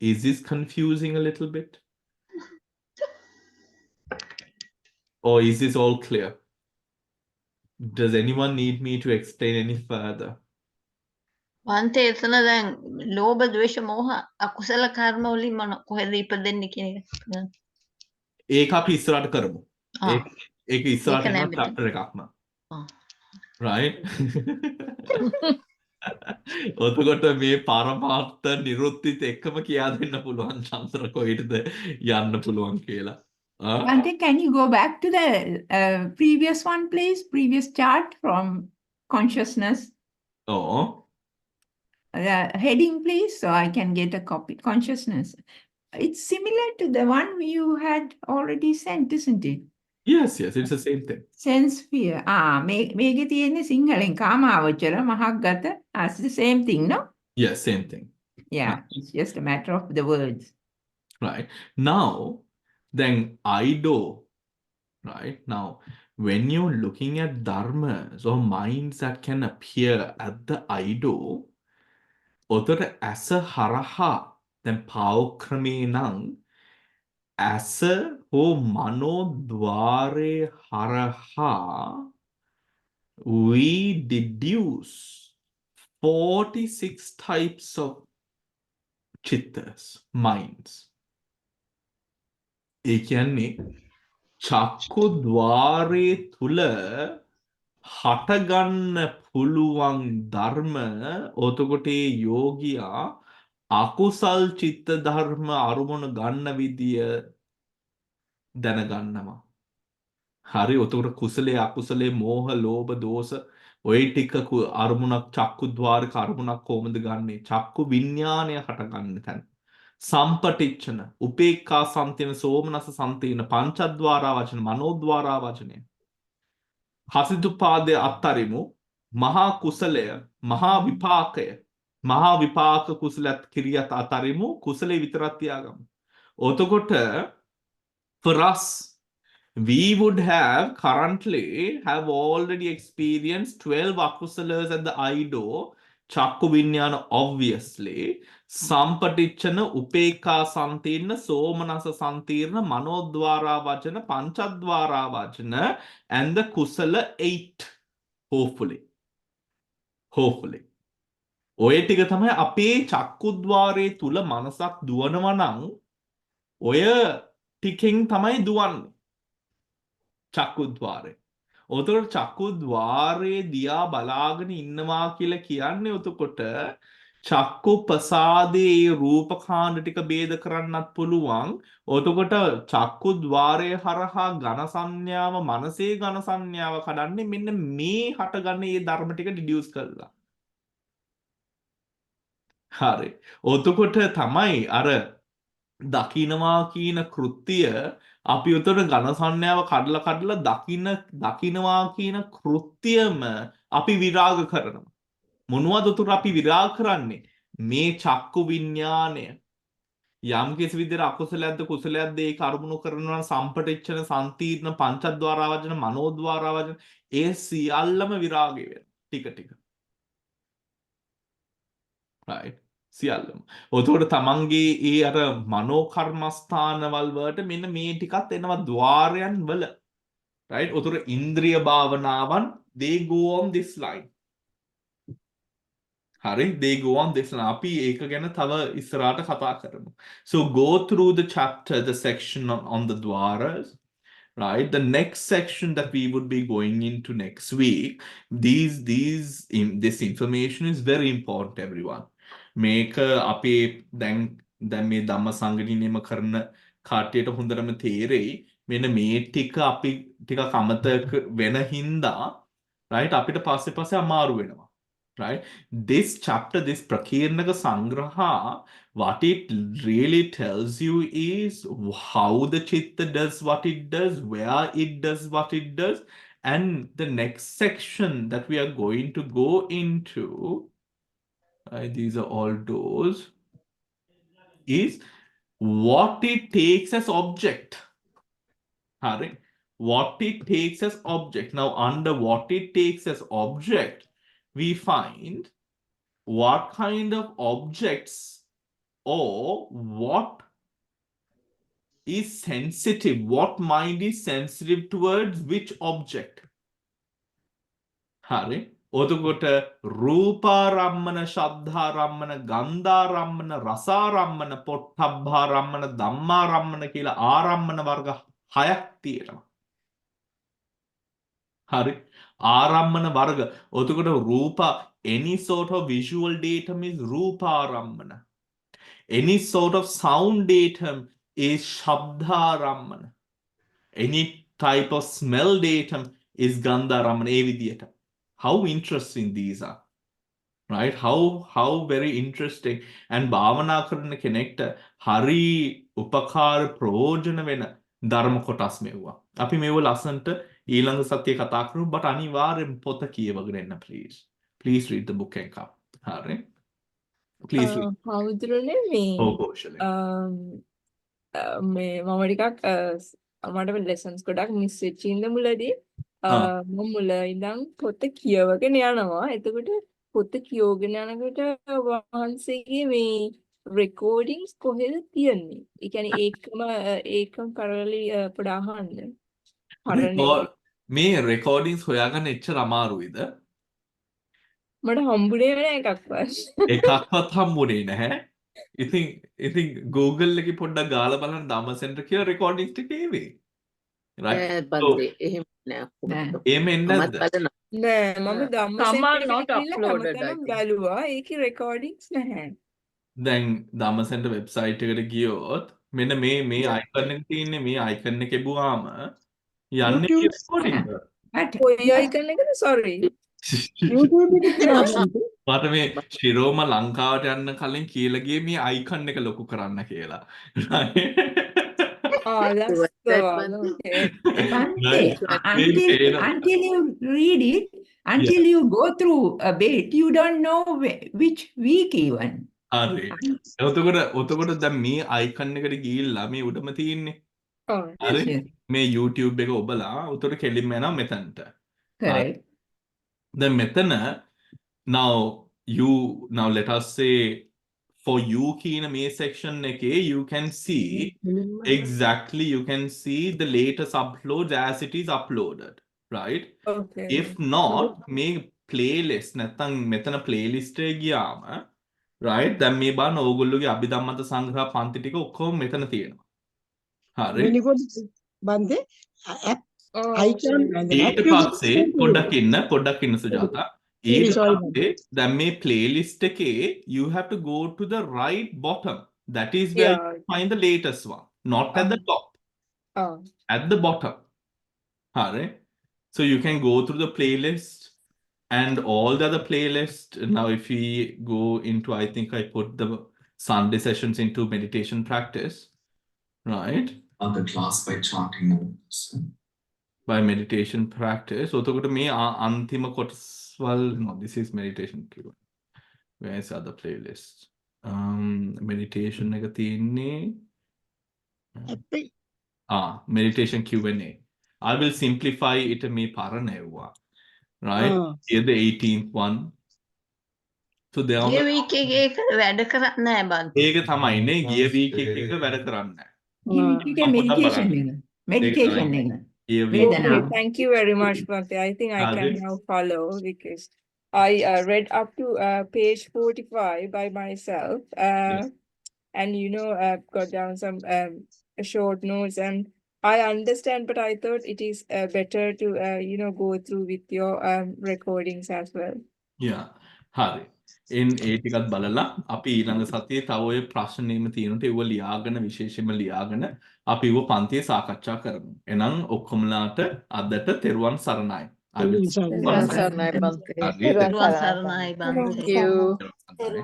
Is this confusing a little bit? Or is this all clear? Does anyone need me to explain any further? වන්තේ එතන දැන් ලෝභ ද්වේෂ මෝහ අකුසල කර්ම වලින් මොන කොහෙද ඉපදෙන්නේ කියන එක. ඒක අපි ඉස්සරහට කරමු. ආ. ඒක ඉස්සරහට ඒක නෑ යන මෙතන. chapter එකක්ම. ආ. Right? ඔතකොට මේ පරමාර්ථ නිරුත්තිත් එක්කම කියා දෙන්න පුළුවන් චන්ද්‍ර කොහෙටද යන්න පුළුවන් කියලා. Bhante, can you go back to the previous one, please? Previous chart from consciousness. Oh, Heading, please, so I can get a copy. Consciousness. It's similar to the one you had already sent, isn't it? yes, it's the same thing. Sense sphere. මේකේ තියෙන්නේ සිංහලෙන් කාමාවචර මහග්ගත. It's the same thing, no? Yes, same thing. Yeah, it's just a matter of the words. Right. Now, then Ido, right? Now, when you're looking at dharmas or minds that can appear at the Ido, other as a haraha, then paukrame nang, as a ho mano dvare haraha, we deduce 46 types of chittas, minds. ඒ කියන්නේ චක්කු ద్వාරේ තුල හටගන්න පුළුවන් ධර්ම ඔතකොට ඒ යෝගියා අකුසල් චිත්ත ධර්ම අරමුණු ගන්න විදිය දැනගන්නවා. හරි ඔතකොට කුසලයේ අකුසලයේ මෝහ ලෝභ දෝෂ ඔය ටික අරමුණක් චක්කු ద్వාරක අරමුණක් කොහොමද ගන්නෙ? චක්කු විඥානය හටගන්න තැන. සම්පටිච්ඡන උපේක්ඛා සම්තින සෝමනස සම්තින පංචද්වාරා වචන මනෝද්වාරා වචනය හසිතුපාදයේ අත්තරිමු මහා කුසලය මහා විපාක කුසලත් කිරියත් අතරිමු කුසලේ විතරක් තියාගමු. ඔතකොට for us we would have currently have already experienced 12 akusalas at the Ido Chakku Vinyana obviously Sampatichana Upeka Santirna Somanasa Santirna Manodwara Vachana Panchadwara Vachana and the Kusala 8 hopefully ඔය ටික තමයි අපේ චක්කුද්්වාරයේ තුල මනසක් දුවනවා නම් ඔය ටිකෙන් තමයි දුවන්නේ චක්කුද්්වාරේ. ඔතකොට චක්කුද්්වාරේ දිහා බලාගෙන ඉන්නවා කියලා කියන්නේ ඔතකොට චක්කු ප්‍රසාදේ රූපකාණ්ඩ ටික ભેද කරන්නත් පුළුවන්. ඔතකොට චක්කුද්්වාරය හරහා ඝන සංඥාව මනසේ ඝන සංඥාව කඩන්නේ මෙන්න මේ හටගන්න මේ ධර්ම ටික ඩිඩියුස් කරලා. හරි. ඔතකොට තමයි අර දකින්නවා කියන කෘත්‍යය අපි උතර ඝන සංඥාව කඩලා දකින්නවා කියන කෘත්‍යයම අපි විරාග කරනවා. මොනවද උතර අපි විරාග කරන්නේ? මේ චක්කු විඥාණය යම් කිසි විදිහට අකුසලයක්ද කුසලයක්ද ඒක අරමුණු කරනවා සම්පටිච්ඡන සම්තීර්ණ පංචද්වාරා වචන මනෝද්වාරා වචන ඒ සියල්ලම විරාගය වෙනවා ටික. right සියල්ලම. ඔතකොට තමන්ගේ ඒ අර මනෝ කර්මස්ථානවල වලට මෙන්න මේ ටිකත් එනවා ద్వාරයන් වල. right ඔතකොට ඉන්ද්‍රිය භාවනාවන් they go on this line. හරි, they go on this line. අපි ඒක ගැන තව ඉස්සරහට කතා කරමු. So go through the chapter, the section on the dwaras, right? The next section that we would be going into next week, this information is very important, everyone. මේක අපේ දැන් මේ ධම්ම සංගණනයම කරන කට්ටියට හොඳටම තේරෙයි. මෙන්න මේ ටික අපි ටිකක් අමතක වෙන හින්දා, right? අපිට පස්සේ අමාරු වෙනවා. Right? This chapter, this Prakirnaga Sangraha, what it really tells you is how the chitta does what it does, where it does what it does, and the next section that we are going to go into, right, these are all doors, is what it takes as object. Hari, what it takes as object. Now, under what it takes as object, we find what kind of objects or what is sensitive, what mind is sensitive towards which object. Hari, ඔතකොට රූපාරම්මන, ශබ්දාරම්මන, ගන්ධාරම්මන, රසාරම්මන, පොට්ටබ්බාරම්මන, ධම්මාරම්මන කියලා ආරම්මන වර්ග 6ක් තියෙනවා. හරි, ආරම්මන වර්ග. ඔතකොට රූප, any sort of visual datum is රූපාරම්මන. Any sort of sound datum is shabdharamana. Any type of smell datum is gandharamana. ඒ විදියට. How interesting these are. Right? How very interesting. And භාවනා කරන කෙනෙක්ට හරි උපකාර ප්‍රයෝජන වෙන ධර්ම කොටස් මෙවුවා. අපි මේව ලස්සනට ඊළඟ සතියේ කතා කරමු. but අනිවාර්යෙන් පොත කියවගෙන එන්න please. Please read the book and come. හරි. Please read. හවුදුරනේ මේ කෝෂලේ. මේ මම ටිකක් මට ලෙසන්ස් ගොඩක් මිස් වෙච්ච ඉඳ මුලදී මම මුල ඉඳන් පොත කියවගෙන යනවා. එතකොට පොත කියවගෙන යනකොට වහන්සේගේ මේ රෙකෝඩින්ග්ස් කොහෙද තියෙන්නේ? ඒ කියන්නේ ඒකම කරලි පොඩ අහන්න. මේ රෙකෝඩින්ග්ස් හොයාගන්න එච්චර අමාරුයිද? මට හම්බුනේ නැහැ එකක්වත්. එකක්වත් හම්බුනේ නැහැ. ඉතින් Google එකේ පොඩ්ඩක් ගාලා බලන්න ධම්ම සෙන්ටර් කියලා රෙකෝඩින්ග්ස් ටික එවේ. right? බන්දේ එහෙම නෑ කොහොමද? එහෙම එන්නේ නැද්ද? නෑ මම ධම්ම Some are සෙන්ටර් not එකට ගිහලා uploaded, I හැමතැනම think. බැලුවා. ඒකේ රෙකෝඩින්ග්ස් නැහැ. දැන් ධම්ම සෙන්ටර් වෙබ්සයිට් එකට ගියොත් මෙන්න මේ අයිකන් එක තියෙන්නේ. මේ අයිකන් එක එබුවාම යන්නේ YouTube. රෙකෝඩින්ග්. කොයි අයිකන් එකද? sorry. YouTube එකට කියනවා බන්දේ. මට මේ ශිරෝම ලංකාවට යන්න කලින් කියලා ගියේ මේ අයිකන් එක ලොකු කරන්න කියලා. That's the one. Okay. Until you read it, until you go through a bit, you don't know which week even. හරි. එතකොට දැන් මේ අයිකන් එකට ගිහිල්ලා මේ උඩම තියෙන්නේ. Oh. හරි. Yes. මේ YouTube එක ඔබලා උතර කෙලින්ම යනවා මෙතනට. Correct. Then metana, now let us say for you key in a May section you can see exactly, you can see the latest uploads as it is uploaded, right? Okay. If not, make playlist නැත්නම් මෙතන playlist එක ගියාම, right? දැන් මේ බලන්න ඕගොල්ලෝගේ අභිධම්මත සංග්‍රහ පන්ති ටික ඔක්කොම මෙතන තියෙනවා. හරි. වෙනිකොත් බන්දේ app icon and ඊට පස්සේ පොඩ්ඩක් ඉන්න සුජාතා. ඊට පස්සේ දැන් මේ playlist එකේ you have to go to the right bottom. That is where you find the latest one, not at the top. At the bottom. Hare. So you can go through the playlist and all the other playlists. Now if we go into, I think I put the Sunday sessions into meditation practice, right? Other class by chanting numbers. By meditation practice. So me antima kotaswal, no, this is meditation Q. Where is other playlist? Meditation එක තියෙන්නේ meditation Q&A. I will simplify it me paranewa, right? Here the 18th one. So they are ගිය week එකේ වැඩ කරන්නේ නැහැ බං. ඒක තමයි නේ ගිය week එක වැඩ කරන්නේ නැහැ. Meditation එක. Meditation එක. Okay, thank you very much, Bhante. I think I can now follow because I read up to page 45 by myself, Yes. and I've got down some short notes, and I understand, but I thought it is better to go through with your recordings as well. Yeah. හරි. ඒ ටිකත් බලලා අපි ඊළඟ සතියේ තව ඔය ප්‍රශ්න එහෙම තියෙනට ඒව ලියාගෙන විශේෂයෙන්ම ලියාගෙන අපි ඒව පන්තියේ සාකච්ඡා කරමු. එහෙනම් ඔක්කොමලාට අදට තෙරුවන් සරණයි. I will see you on තෙරුවන් Wednesday. සරණයි බන්තේ. හරි. තෙරුවන් තෙරුවන් සරණයි. සරණයි Thank බන්තේ. you. තෙරුවන් සරණයි.